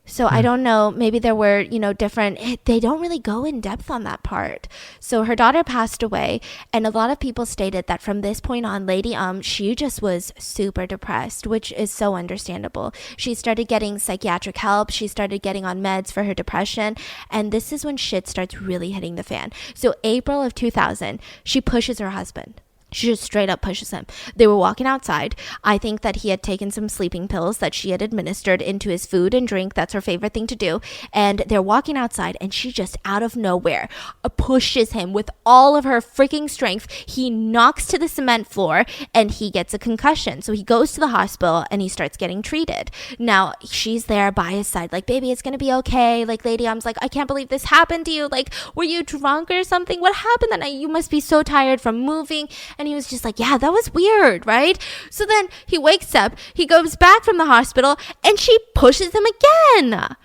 So I don't know, maybe there were, different, they don't really go in depth on that part. So her daughter passed away, and a lot of people stated that from this point on, Lady she just was super depressed, which is so understandable. She started getting psychiatric help. She started getting on meds for her depression, and this is when shit starts really hitting the fan. So April of 2000, she pushes her husband. She just straight up pushes him. They were walking outside. I think that he had taken some sleeping pills that she had administered into his food and drink. That's her favorite thing to do. And they're walking outside, and she just out of nowhere pushes him with all of her freaking strength. He knocks to the cement floor, and he gets a concussion. So he goes to the hospital, and he starts getting treated. Now, she's there by his side, baby, it's going to be okay. Lady, I'm I can't believe this happened to you. Were you drunk or something? What happened that night? You must be so tired from moving. And he was just yeah, that was weird, right? So then he wakes up, he goes back from the hospital, and she pushes him again.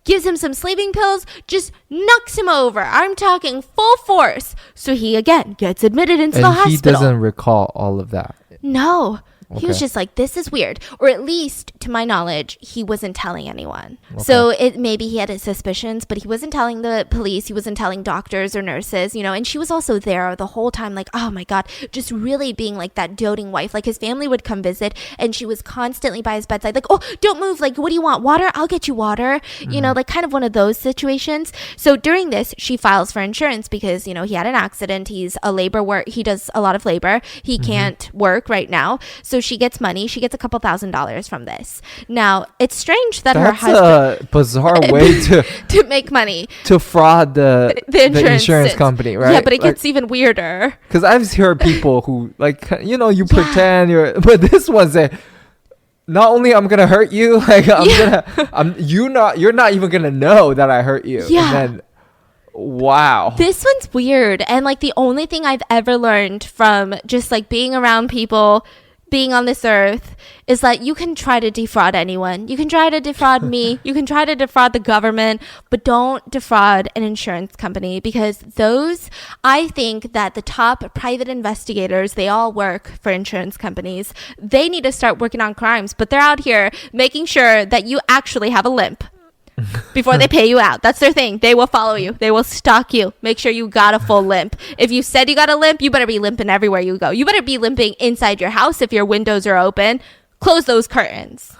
Gives him some sleeping pills, just knocks him over. I'm talking full force. So he again gets admitted into the hospital. And he doesn't recall all of that. No. Okay. He was just this is weird. Or at least, to my knowledge, he wasn't telling anyone. Okay. So maybe he had his suspicions, but he wasn't telling the police. He wasn't telling doctors or nurses, and she was also there the whole time, oh my God, just really being that doting wife. His family would come visit, and she was constantly by his bedside, oh, don't move. What do you want? Water? I'll get you water. Kind of one of those situations. So during this, she files for insurance because, he had an accident. He's a labor work. He does a lot of labor. He can't work right now. So she gets money. She gets a couple $1,000s from this. Now, it's strange that her husband... That's a bizarre way to make money. To fraud the insurance company, right? Yeah, but it gets even weirder. Because I've heard people who, you pretend you're... But this was not only I'm gonna hurt you, you're not even gonna know that I hurt you. Yeah. And then, wow. This one's weird. And the only thing I've ever learned from just being around people, being on this earth, is that you can try to defraud anyone. You can try to defraud me. You can try to defraud the government, but don't defraud an insurance company, because I think that the top private investigators, they all work for insurance companies. They need to start working on crimes, but they're out here making sure that you actually have a limp before they pay you out. That's their thing. They will follow you. They will stalk you. Make sure you got a full limp. If you said you got a limp, you better be limping everywhere you go. You better be limping inside your house if your windows are open. Close those curtains.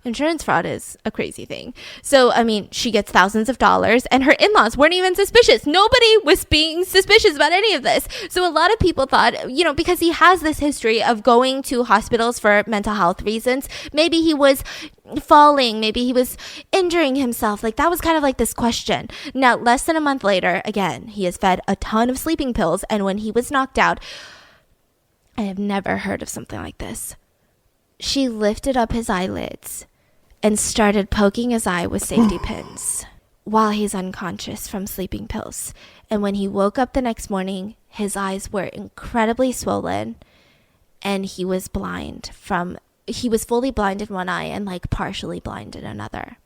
Insurance fraud is a crazy thing. So, I mean, she gets thousands of dollars and her in-laws weren't even suspicious. Nobody was being suspicious about any of this. So a lot of people thought, you know, because he has this history of going to hospitals for mental health reasons, maybe he was falling, maybe he was injuring himself. Like, that was kind of like this question. Now, less than a month later, again, he has fed a ton of sleeping pills, and when he was knocked out, I have never heard of something like this. She lifted up his eyelids and started poking his eye with safety pins while he's unconscious from sleeping pills. And when he woke up the next morning, his eyes were incredibly swollen and he was fully blind in one eye and like partially blind in another.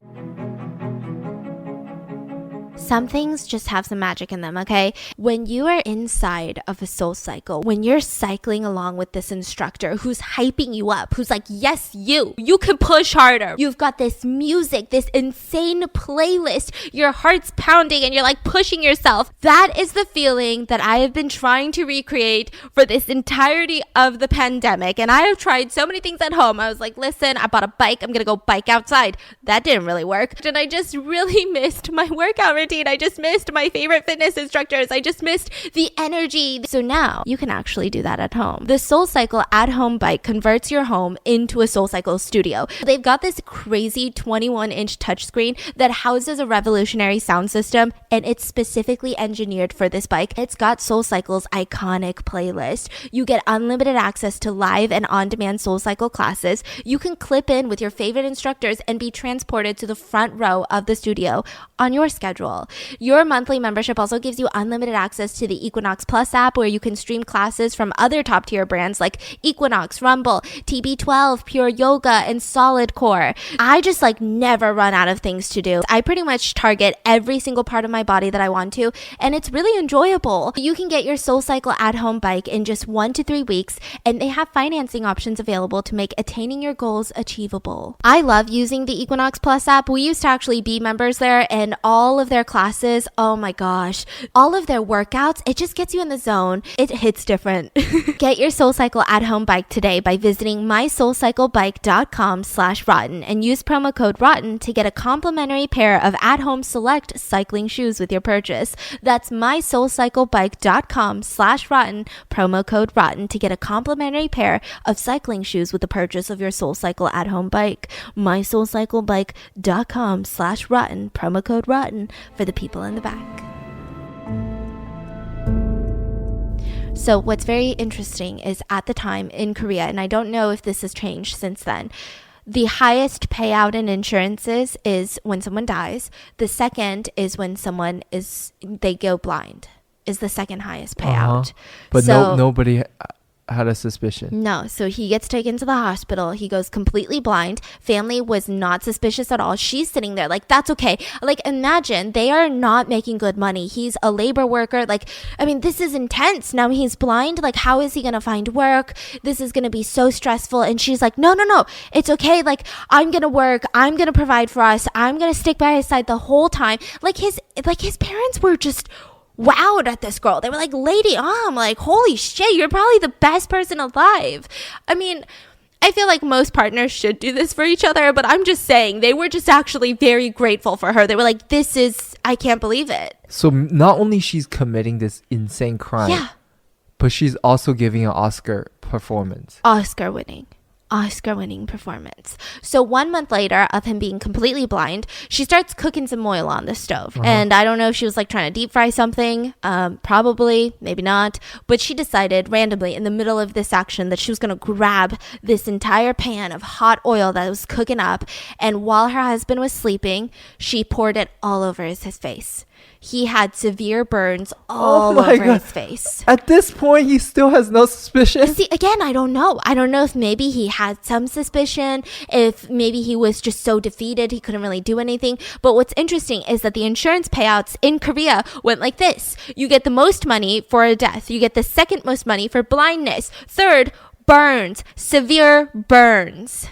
Some things just have some magic in them, okay? When you are inside of a soul cycle, when you're cycling along with this instructor who's hyping you up, who's like, yes, you can push harder. You've got this music, this insane playlist, your heart's pounding and you're like pushing yourself. That is the feeling that I have been trying to recreate for this entirety of the pandemic. And I have tried so many things at home. I was like, listen, I bought a bike. I'm going to go bike outside. That didn't really work. And I just really missed my workout routine. I just missed my favorite fitness instructors. I just missed the energy. So now you can actually do that at home. The SoulCycle at-home bike converts your home into a SoulCycle studio. They've got this crazy 21-inch touchscreen that houses a revolutionary sound system, and it's specifically engineered for this bike. It's got SoulCycle's iconic playlist. You get unlimited access to live and on-demand SoulCycle classes. You can clip in with your favorite instructors and be transported to the front row of the studio on your schedule. Your monthly membership also gives you unlimited access to the Equinox Plus app, where you can stream classes from other top tier brands like Equinox, Rumble, TB12, Pure Yoga, and Solid Core. I just like never run out of things to do. I pretty much target every single part of my body that I want to, and it's really enjoyable. You can get your SoulCycle at-home bike in just 1 to 3 weeks, and they have financing options available to make attaining your goals achievable. I love using the Equinox Plus app. We used to actually be members there, and all of their classes, oh my gosh, all of their workouts, it just gets you in the zone. It hits different. Get your SoulCycle at-home bike today by visiting mysoulcyclebike.com/rotten and use promo code rotten to get a complimentary pair of at-home select cycling shoes with your purchase. That's mysoulcyclebike.com/rotten, promo code rotten to get a complimentary pair of cycling shoes with the purchase of your SoulCycle at-home bike. mysoulcyclebike.com/rotten, promo code rotten for the people in the back. So what's very interesting is at the time in Korea, and I don't know if this has changed since then, the highest payout in insurances is when someone dies. The second is when they go blind, is the second highest payout. But nobody had a suspicion. No, so he gets taken to the hospital. He goes completely blind. Family was not suspicious at all. She's sitting there like, that's okay. Like, imagine they are not making good money. He's a labor worker. Like, I mean, this is intense. Now he's blind. Like, how is he going to find work? This is going to be so stressful. And she's like, no, it's okay. Like, I'm going to work. I'm going to provide for us. I'm going to stick by his side the whole time. Like his parents were just wowed at this girl. They were like, lady, like, holy shit, you're probably the best person alive. I mean, I feel like most partners should do this for each other, but I'm just saying they were just actually very grateful for her. They were like, I can't believe it. So not only she's committing this insane crime, but she's also giving an Oscar performance. Oscar-winning performance. So 1 month later of him being completely blind, she starts cooking some oil on the stove. And I don't know if she was like trying to deep fry something. Probably, maybe not. But she decided randomly in the middle of this action that she was going to grab this entire pan of hot oil that was cooking up. And while her husband was sleeping, she poured it all over his face. He had severe burns all over his face. At this point, he still has no suspicion. And see, again, I don't know. I don't know if maybe he had some suspicion, if maybe he was just so defeated he couldn't really do anything. But what's interesting is that the insurance payouts in Korea went like this. You get the most money for a death. You get the second most money for blindness. Third, burns, severe burns.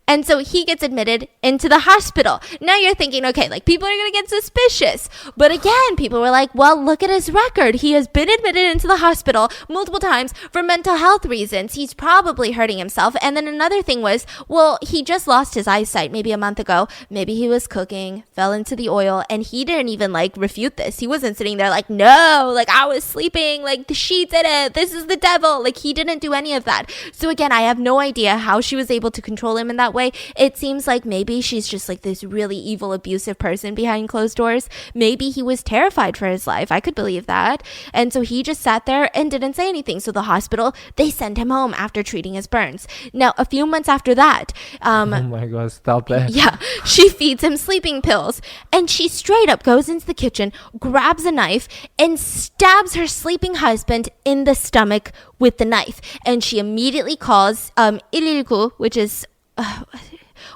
And so he gets admitted into the hospital. Now you're thinking, okay, like people are going to get suspicious. But again, people were like, well, look at his record. He has been admitted into the hospital multiple times for mental health reasons. He's probably hurting himself. And then another thing was, well, he just lost his eyesight maybe a month ago. Maybe he was cooking, fell into the oil, and he didn't even like refute this. He wasn't sitting there like, no, like I was sleeping, like she did it. This is the devil. Like he didn't do any of that. So again, I have no idea how she was able to control him in that way. It seems like maybe she's just like this really evil, abusive person behind closed doors. Maybe he was terrified for his life. I could believe that. And so he just sat there and didn't say anything. So the hospital, they send him home after treating his burns. Now, a few months after that, oh my God, stop that. Yeah, she feeds him sleeping pills, and she straight up goes into the kitchen, grabs a knife, and stabs her sleeping husband in the stomach with the knife. And she immediately calls 119, which is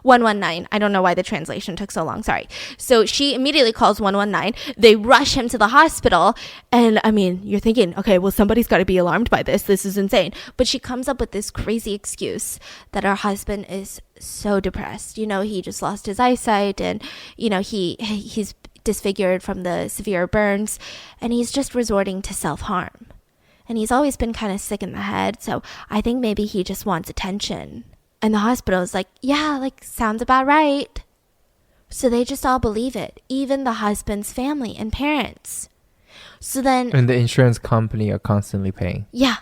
119. I don't know why the translation took so long. Sorry. So she immediately calls 119. They rush him to the hospital. And I mean, you're thinking, okay, well, somebody's got to be alarmed by this. This is insane. But she comes up with this crazy excuse that her husband is so depressed. You know, he just lost his eyesight, and, you know, he's disfigured from the severe burns, and he's just resorting to self-harm. And he's always been kind of sick in the head. So I think maybe he just wants attention. And the hospital is like, yeah, like, sounds about right. So they just all believe it, even the husband's family and parents. So then... And the insurance company are constantly paying. Yeah.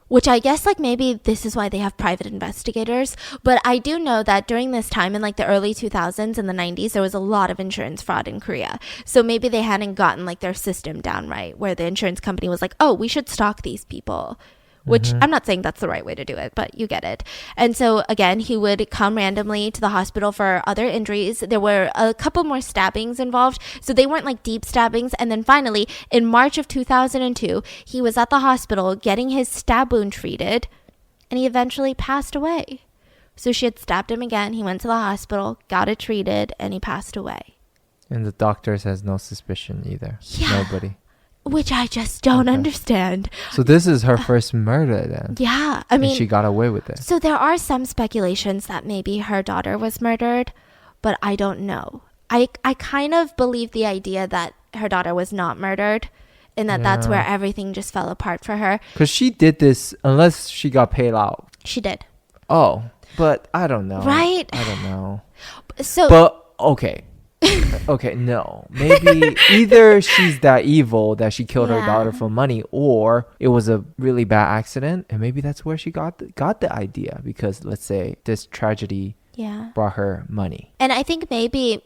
Which I guess, like, maybe this is why they have private investigators. But I do know that during this time, in, like, the early 2000s and the 90s, there was a lot of insurance fraud in Korea. So maybe they hadn't gotten, like, their system down right, where the insurance company was like, oh, we should stalk these people. Which I'm not saying that's the right way to do it, but you get it. And so, again, he would come randomly to the hospital for other injuries. There were a couple more stabbings involved, so they weren't like deep stabbings. And then finally, in March of 2002, he was at the hospital getting his stab wound treated, and he eventually passed away. So she had stabbed him again. He went to the hospital, got it treated, and he passed away. And the doctors has no suspicion either. Yeah. Nobody. Which I just don't understand. So this is her first murder then. Yeah. I mean, and she got away with it. So there are some speculations that maybe her daughter was murdered, but I don't know. I kind of believe the idea that her daughter was not murdered, and that's where everything just fell apart for her. Because she did this unless she got paid out. She did. Oh, but I don't know. Right? I don't know. So, but okay. Okay, no. Maybe either she's that evil that she killed her daughter for money, or it was a really bad accident, and maybe that's where she got the idea, because let's say this tragedy brought her money. And I think maybe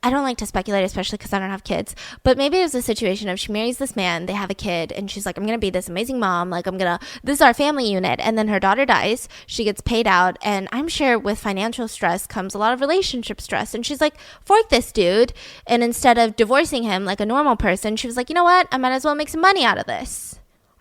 I don't like to speculate, especially because I don't have kids, but maybe it was a situation of she marries this man, they have a kid, and she's like, I'm going to be this amazing mom, like this is our family unit. And then her daughter dies, she gets paid out, and I'm sure with financial stress comes a lot of relationship stress. And she's like, fork this dude. And instead of divorcing him like a normal person, she was like, you know what? I might as well make some money out of this.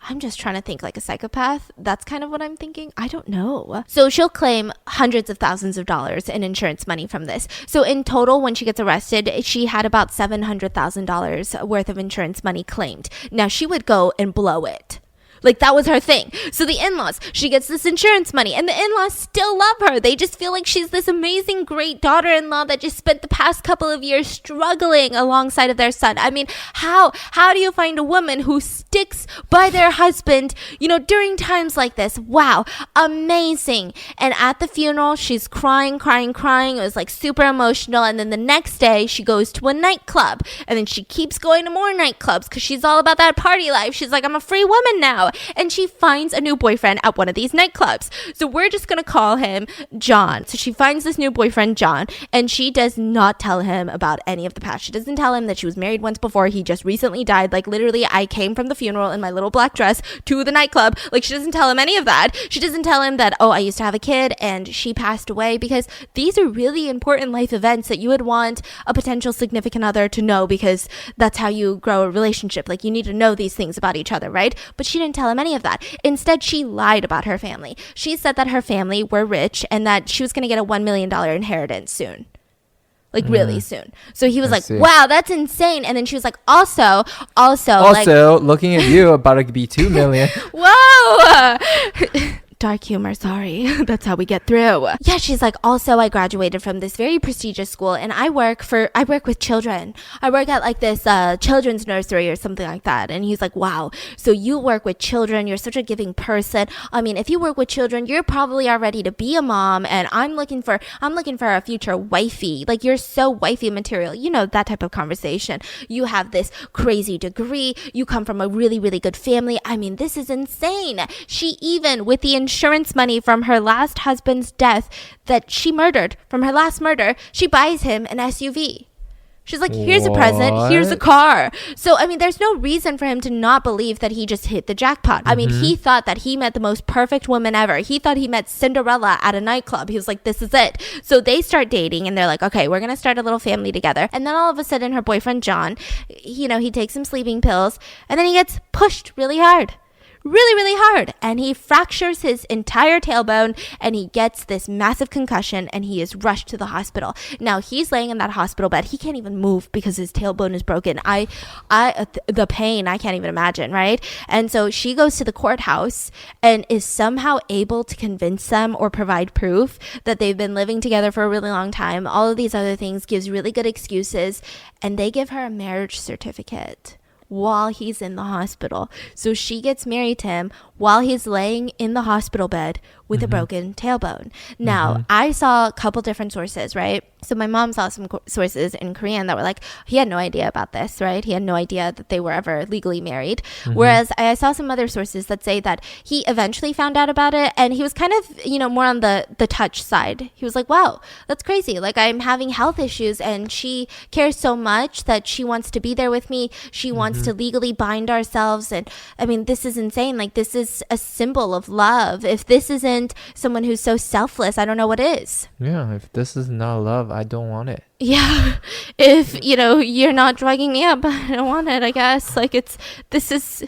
I'm just trying to think like a psychopath. That's kind of what I'm thinking. I don't know. So she'll claim hundreds of thousands of dollars in insurance money from this. So in total, when she gets arrested, she had about $700,000 worth of insurance money claimed. Now she would go and blow it. Like, that was her thing. So the in-laws, she gets this insurance money, and the in-laws still love her. They just feel like she's this amazing, great daughter-in-law that just spent the past couple of years struggling alongside of their son. I mean, how do you find a woman who sticks by their husband, you know, during times like this? Wow, amazing. And at the funeral, she's crying. It was like super emotional. And then the next day, she goes to a nightclub, and then she keeps going to more nightclubs because she's all about that party life. She's like, I'm a free woman now. And she finds a new boyfriend at one of these nightclubs. So we're just going to call him John. So she finds this new boyfriend, John, and she does not tell him about any of the past. She doesn't tell him that she was married once before. He just recently died. Like, literally, I came from the funeral in my little black dress to the nightclub. Like, she doesn't tell him any of that. She doesn't tell him that, oh, I used to have a kid and she passed away, because these are really important life events that you would want a potential significant other to know, because that's how you grow a relationship. Like, you need to know these things about each other, right? But she didn't tell him any of that. Instead, she lied about her family. She said that her family were rich and that she was going to get a $1 million inheritance soon. Like, really soon. So he was like, wow, that's insane. And then she was like, also, like, looking at you, about to be $2 million. Whoa! dark humor, sorry. That's how we get through. Yeah, she's like, also I graduated from this very prestigious school and I work with children. I work at like this children's nursery or something like that. And he's like, wow, so you work with children, you're such a giving person. I mean, if you work with children, you're probably are ready to be a mom, and I'm looking for a future wifey. Like, you're so wifey material. You know, that type of conversation. You have this crazy degree, you come from a really, really good family. I mean, this is insane. She even, with the insurance money from her last husband's death that she murdered, from her last murder, she buys him an SUV. She's like, here's a present, here's a car. So, I mean, there's no reason for him to not believe that he just hit the jackpot. I mean, he thought that he met the most perfect woman ever. He thought he met Cinderella at a nightclub. He was like, this is it. So they start dating and they're like, okay, we're going to start a little family together. And then all of a sudden, her boyfriend, John, you know, he takes some sleeping pills and then he gets pushed really hard. Really, really hard. And he fractures his entire tailbone and he gets this massive concussion and he is rushed to the hospital. Now he's laying in that hospital bed. He can't even move because his tailbone is broken. The pain, I can't even imagine, right? And so she goes to the courthouse and is somehow able to convince them or provide proof that they've been living together for a really long time. All of these other things, gives really good excuses, and they give her a marriage certificate while he's in the hospital. So she gets married to him while he's laying in the hospital bed with a broken tailbone. Now, I saw a couple different sources, right? So my mom saw some sources in Korean that were like, he had no idea about this, right? He had no idea that they were ever legally married. Whereas I saw some other sources that say that he eventually found out about it and he was kind of, you know, more on the touch side. He was like, wow, that's crazy. Like, I'm having health issues and she cares so much that she wants to be there with me. She wants to legally bind ourselves. And I mean, this is insane. Like, this is a symbol of love. If this isn't someone who's so selfless, I don't know what is. Yeah, if this is not love, I don't want it. Yeah, if, you know, you're not drugging me up, I don't want it, I guess. Like, this is...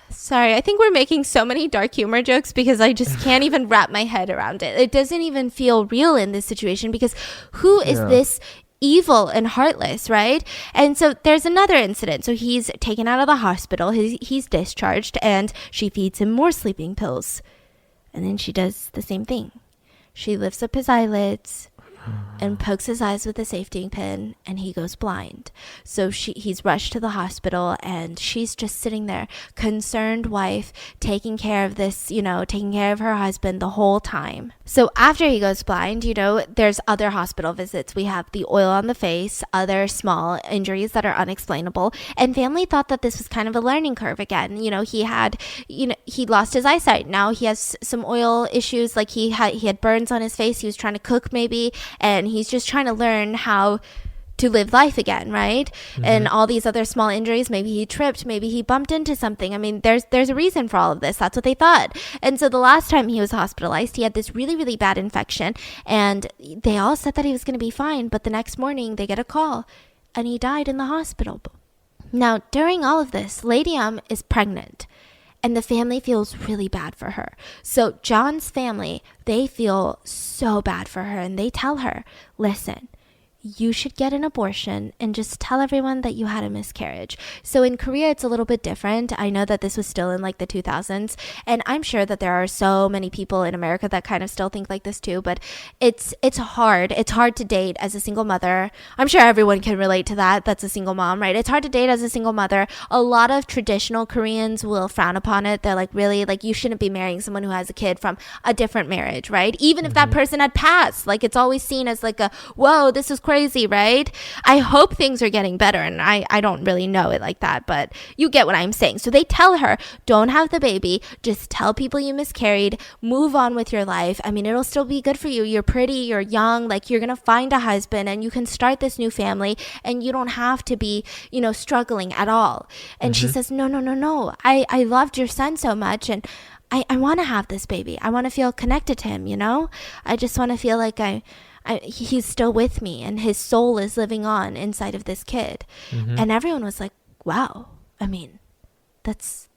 Sorry, I think we're making so many dark humor jokes because I just can't even wrap my head around it. It doesn't even feel real in this situation because who is this evil and heartless, right? And so there's another incident. So he's taken out of the hospital, he's discharged, and she feeds him more sleeping pills. And then she does the same thing. She lifts up his eyelids and pokes his eyes with a safety pin, and he goes blind. So he's rushed to the hospital, and she's just sitting there, concerned wife, taking care of this, you know, taking care of her husband the whole time. So after he goes blind, you know, there's other hospital visits. We have the oil on the face, other small injuries that are unexplainable, and family thought that this was kind of a learning curve again. You know, he lost his eyesight. Now he has some oil issues, like he had burns on his face. He was trying to cook maybe, and he's just trying to learn how to live life again, right? And all these other small injuries, maybe he tripped, maybe he bumped into something. I mean, there's a reason for all of this. That's what they thought. And so the last time he was hospitalized, he had this really, really bad infection, and they all said that he was going to be fine, but the next morning they get a call and he died in the hospital. Now, during all of this, Lady is pregnant. And the family feels really bad for her. So John's family, they feel so bad for her. And they tell her, listen, you should get an abortion and just tell everyone that you had a miscarriage. So in Korea, it's a little bit different. I know that this was still in like the 2000s. And I'm sure that there are so many people in America that kind of still think like this too. But it's hard. It's hard to date as a single mother. I'm sure everyone can relate to that. That's a single mom, right? It's hard to date as a single mother. A lot of traditional Koreans will frown upon it. They're like, really? Like, you shouldn't be marrying someone who has a kid from a different marriage, right? Even if that person had passed. Like, it's always seen as like a, whoa, this is crazy, right? I hope things are getting better, and I don't really know it like that, but you get what I'm saying. So they tell her, don't have the baby, just tell people you miscarried, move on with your life. I mean, it'll still be good for you. You're pretty, you're young, like, you're gonna find a husband and you can start this new family and you don't have to be, you know, struggling at all. And she says, no, I loved your son so much, and I want to have this baby. I want to feel connected to him, you know? I just want to feel like he's still with me and his soul is living on inside of this kid. And everyone was like, wow, I mean, that's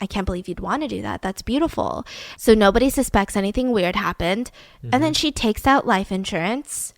I can't believe you'd want to do that. That's beautiful. So nobody suspects anything weird happened. And then she takes out life insurance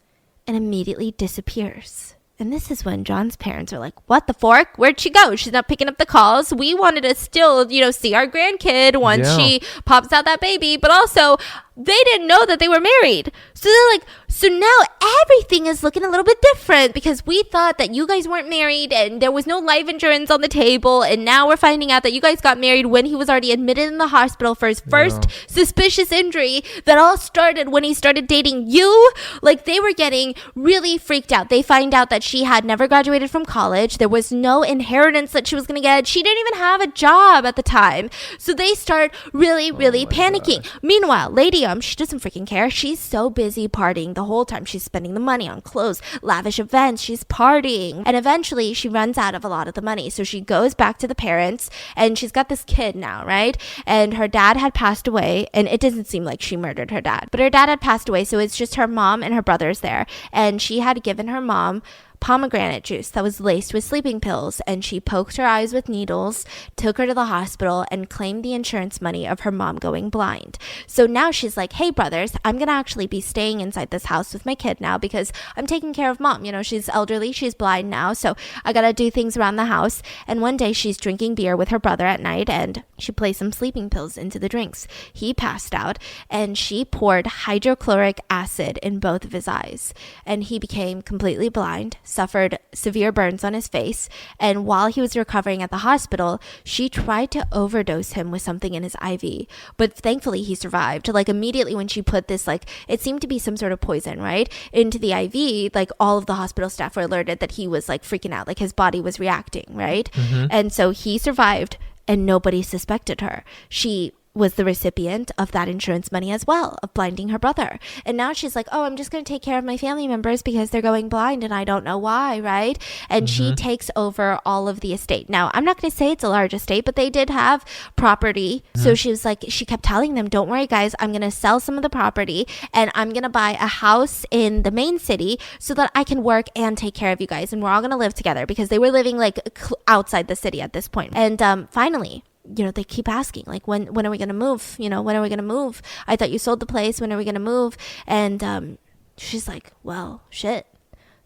and immediately disappears. And this is when John's parents are like, what the fork? Where'd she go? She's not picking up the calls. We wanted to still, see our grandkid once she pops out that baby. But also, they didn't know that they were married. So they're like, so now everything is looking a little bit different because we thought that you guys weren't married and there was no life insurance on the table. And now we're finding out that you guys got married when he was already admitted in the hospital for his first suspicious injury that all started when he started dating you. Like, they were getting really freaked out. They find out that she had never graduated from college. There was no inheritance that she was going to get. She didn't even have a job at the time. So they start really panicking. Gosh. Meanwhile, Lady she doesn't freaking care. She's so busy partying the whole time. She's spending the money on clothes, lavish events. She's partying. And eventually she runs out of a lot of the money. So she goes back to the parents and she's got this kid now, right? And her dad had passed away, and it doesn't seem like she murdered her dad, but her dad had passed away. So it's just her mom and her brothers there. And she had given her mom pomegranate juice that was laced with sleeping pills, and she poked her eyes with needles, took her to the hospital, and claimed the insurance money of her mom going blind. So now she's like, hey brothers, I'm gonna actually be staying inside this house with my kid now because I'm taking care of mom. She's elderly, she's blind now, so I gotta do things around the house. And one day she's drinking beer with her brother at night, and she placed some sleeping pills into the drinks. He passed out, and she poured hydrochloric acid in both of his eyes, and he became completely blind, suffered severe burns on his face, and while he was recovering at the hospital, she tried to overdose him with something in his IV, but thankfully he survived. Like, immediately when she put this, like, it seemed to be some sort of poison, right, into the IV, like, all of the hospital staff were alerted that he was, like, freaking out, like, his body was reacting, right? And so he survived, and nobody suspected her. She was the recipient of that insurance money as well, of blinding her brother. And now she's like, oh, I'm just going to take care of my family members because they're going blind and I don't know why, right? And she takes over all of the estate. Now, I'm not going to say it's a large estate, but they did have property. So she was like, she kept telling them, don't worry, guys, I'm going to sell some of the property and I'm going to buy a house in the main city so that I can work and take care of you guys. And we're all going to live together because they were living like outside the city at this point. And finally, they keep asking, like, when are we going to move? When are we going to move? I thought you sold the place. When are we going to move? And she's like, well, shit.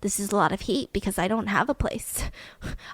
This is a lot of heat because I don't have a place.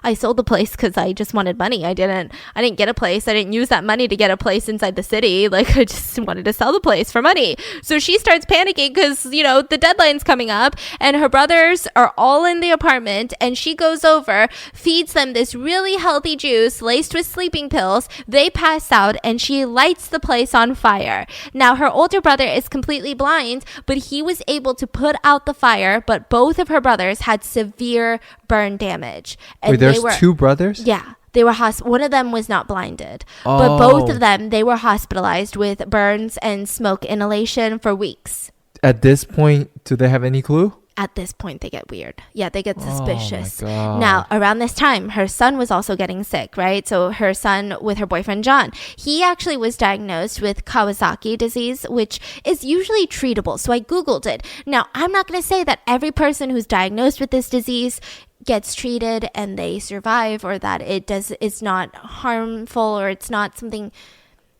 I sold the place because I just wanted money. I didn't get a place. I didn't use that money to get a place inside the city. Like, I just wanted to sell the place for money. So she starts panicking because, the deadline's coming up and her brothers are all in the apartment, and she goes over, feeds them this really healthy juice laced with sleeping pills. They pass out and she lights the place on fire. Now, her older brother is completely blind, but he was able to put out the fire, but both of her brothers had severe burn damage. And wait, there's two brothers? Yeah. They were one of them was not blinded, but both of them, they were hospitalized with burns and smoke inhalation for weeks. At this point, do they have any clue? At this point, they get weird. Yeah, they get suspicious. Oh my God. Now, around this time, her son was also getting sick, right? So her son with her boyfriend, John, he actually was diagnosed with Kawasaki disease, which is usually treatable. So I Googled it. Now, I'm not going to say that every person who's diagnosed with this disease gets treated and they survive, or that it's not harmful, or it's not something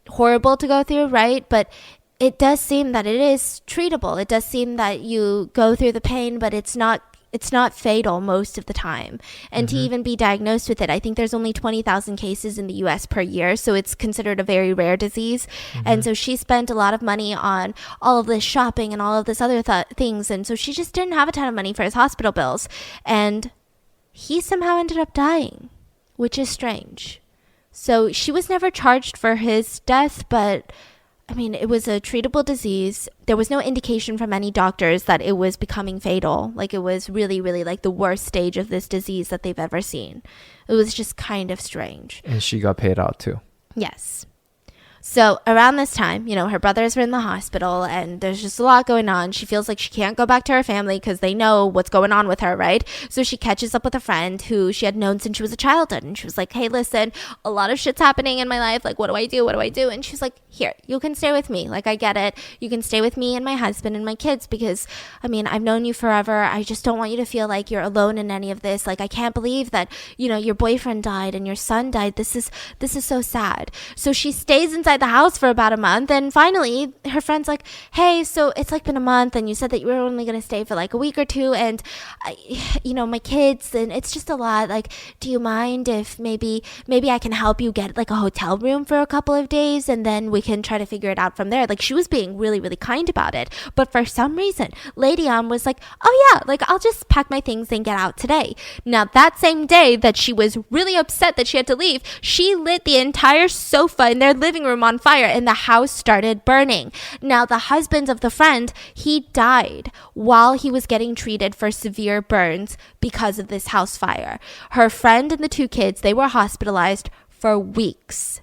horrible to go through, right? But it does seem that it is treatable. It does seem that you go through the pain, but it's not fatal most of the time. And to even be diagnosed with it, I think there's only 20,000 cases in the US per year, so it's considered a very rare disease. And so she spent a lot of money on all of this shopping and all of this other things, and so she just didn't have a ton of money for his hospital bills. And he somehow ended up dying, which is strange. So she was never charged for his death, but I mean, it was a treatable disease. There was no indication from any doctors that it was becoming fatal. Like, it was really, really like the worst stage of this disease that they've ever seen. It was just kind of strange. And she got paid out too. Yes. So around this time, her brothers were in the hospital and there's just a lot going on. She feels like she can't go back to her family because they know what's going on with her, right? So she catches up with a friend who she had known since she was a childhood. And she was like, hey, listen, a lot of shit's happening in my life. Like, what do I do? What do I do? And she's like, here, you can stay with me. Like, I get it. You can stay with me and my husband and my kids because, I mean, I've known you forever. I just don't want you to feel like you're alone in any of this. Like, I can't believe that, your boyfriend died and your son died. This is so sad. So she stays inside inside the house for about a month. And finally, her friend's like, hey, so it's like been a month and you said that you were only going to stay for like a week or two. And, my kids, and it's just a lot. Like, do you mind if maybe I can help you get like a hotel room for a couple of days and then we can try to figure it out from there. Like, she was being really, really kind about it. But for some reason, Lady was like, oh yeah, like I'll just pack my things and get out today. Now, that same day that she was really upset that she had to leave, she lit the entire sofa in their living room on fire and the house started burning. Now, the husband of the friend, he died while he was getting treated for severe burns because of this house fire. Her friend and the 2 kids, they were hospitalized for weeks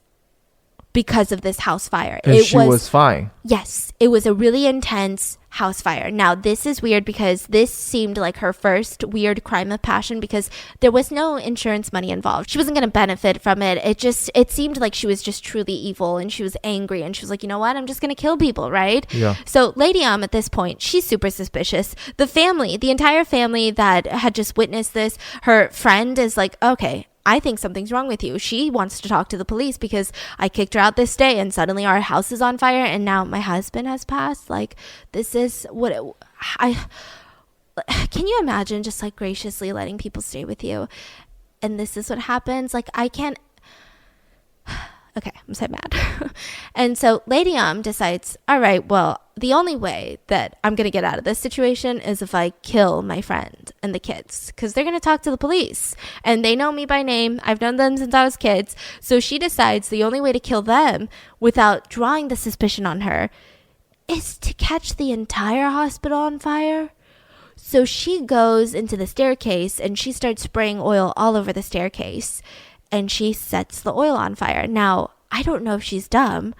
because of this house fire. And she was fine. Yes, it was a really intense house fire. Now, this is weird because this seemed like her first weird crime of passion because there was no insurance money involved. She wasn't going to benefit from it. It seemed like she was just truly evil and she was angry and she was like, you know what? I'm just going to kill people, right? Yeah. So Lady at this point, she's super suspicious. The entire family that had just witnessed this, her friend is like, okay, I think something's wrong with you. She wants to talk to the police because I kicked her out this day and suddenly our house is on fire and now my husband has passed. Like, this is what can you imagine just like graciously letting people stay with you? And this is what happens. Like, I can't. Okay, I'm so mad. And so Lady decides, all right, well, the only way that I'm going to get out of this situation is if I kill my friend and the kids, because they're going to talk to the police and they know me by name. I've known them since I was kids. So she decides the only way to kill them without drawing the suspicion on her is to catch the entire hospital on fire. So she goes into the staircase and she starts spraying oil all over the staircase. And she sets the oil on fire. Now, I don't know if she's dumb,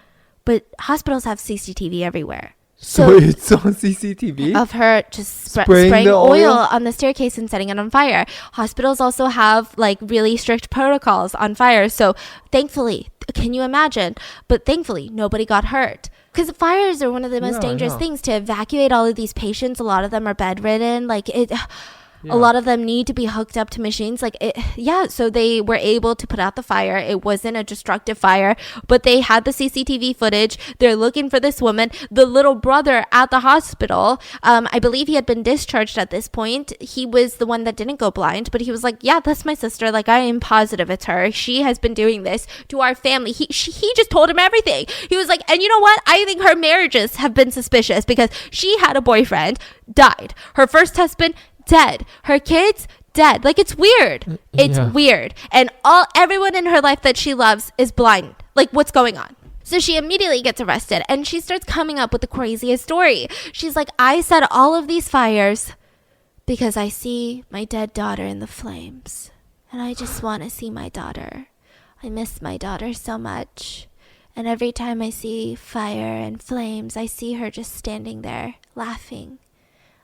but hospitals have CCTV everywhere. So it's on CCTV? Of her just spraying oil on the staircase and setting it on fire. Hospitals also have like really strict protocols on fire. So thankfully, can you imagine? But thankfully, nobody got hurt. Because fires are one of the most dangerous things to evacuate all of these patients. A lot of them are bedridden. Like it... Yeah. A lot of them need to be hooked up to machines. So they were able to put out the fire. It wasn't a destructive fire, but they had the CCTV footage. They're looking for this woman. The little brother at the hospital, I believe he had been discharged at this point. He was the one that didn't go blind, but he was like, yeah, that's my sister. Like, I am positive it's her. She has been doing this to our family. He just told him everything. He was like, and you know what? I think her marriages have been suspicious because she had a boyfriend, died. Her first husband, dead. Her kids, dead. Like, it's weird. It's weird. And everyone in her life that she loves is blind. Like, what's going on? So she immediately gets arrested and she starts coming up with the craziest story. She's like, I set all of these fires because I see my dead daughter in the flames. And I just want to see my daughter. I miss my daughter so much. And every time I see fire and flames, I see her just standing there laughing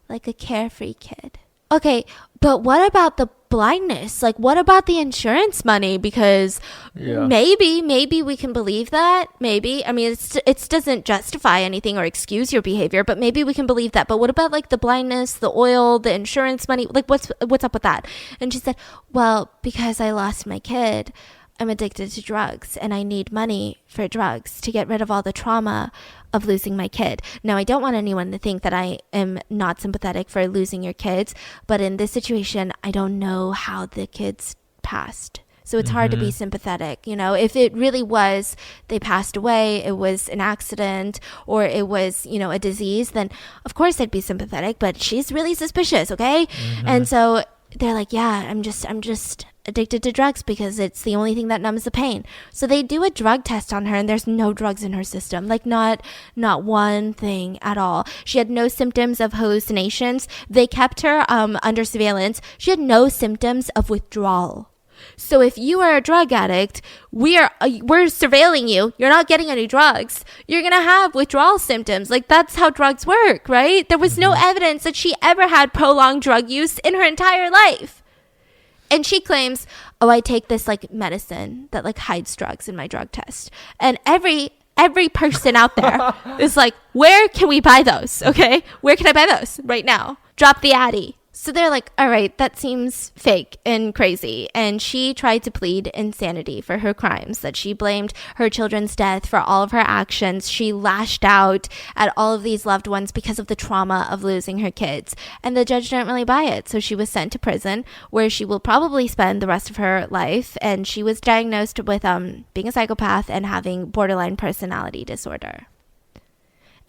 like a carefree kid. Okay, but what about the blindness? Like, what about the insurance money? Because maybe we can believe that. Maybe. I mean, it doesn't justify anything or excuse your behavior, but maybe we can believe that. But what about like the blindness, the oil, the insurance money? Like, what's up with that? And she said, well, because I lost my kid, I'm addicted to drugs and I need money for drugs to get rid of all the trauma of losing my kid. Now, I don't want anyone to think that I am not sympathetic for losing your kids, but in this situation, I don't know how the kids passed. So it's hard to be sympathetic. You know, if it really was, they passed away, it was an accident, or it was, a disease, then of course I'd be sympathetic, but she's really suspicious, okay? And so they're like, yeah, I'm just addicted to drugs because it's the only thing that numbs the pain. So they do a drug test on her and there's no drugs in her system. Like not one thing at all. She had no symptoms of hallucinations. They kept her under surveillance. She had no symptoms of withdrawal. So if you are a drug addict, we're surveilling you. You're not getting any drugs. You're going to have withdrawal symptoms. Like, that's how drugs work, right? There was no evidence that she ever had prolonged drug use in her entire life. And she claims, oh, I take this like medicine that like hides drugs in my drug test. And every person out there is like, where can we buy those? Okay. Where can I buy those right now? Drop the Addy. So they're like, all right, that seems fake and crazy. And she tried to plead insanity for her crimes, that she blamed her children's death for all of her actions. She lashed out at all of these loved ones because of the trauma of losing her kids. And the judge didn't really buy it. So she was sent to prison, where she will probably spend the rest of her life. And she was diagnosed with being a psychopath and having borderline personality disorder.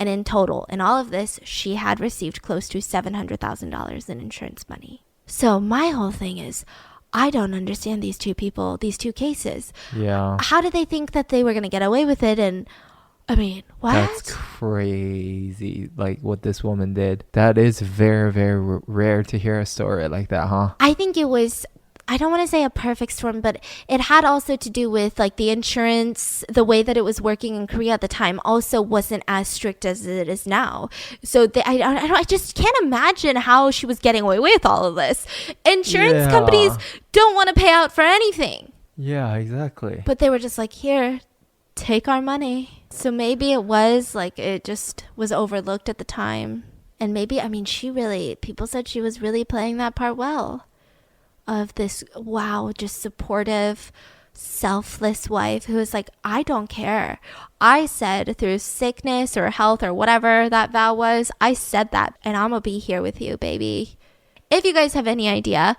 And in total, in all of this, she had received close to $700,000 in insurance money. So my whole thing is, I don't understand these two people, these two cases. Yeah. How did they think that they were going to get away with it? And I mean, what? That's crazy, like what this woman did. That is very, very rare to hear a story like that, huh? I think it was, I don't want to say a perfect storm, but it had also to do with like the insurance, the way that it was working in Korea at the time also wasn't as strict as it is now. So I just can't imagine how she was getting away with all of this. Insurance companies don't want to pay out for anything. Yeah, exactly. But they were just like, here, take our money. So maybe it was like, it just was overlooked at the time. And maybe, I mean, people said she was really playing that part well. Of this, wow, just supportive, selfless wife who was like, I don't care. I said through sickness or health or whatever that vow was, I said that, and I'm gonna be here with you, baby. If you guys have any idea,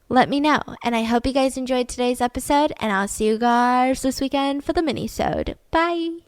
let me know. And I hope you guys enjoyed today's episode, and I'll see you guys this weekend for the mini-sode. Bye.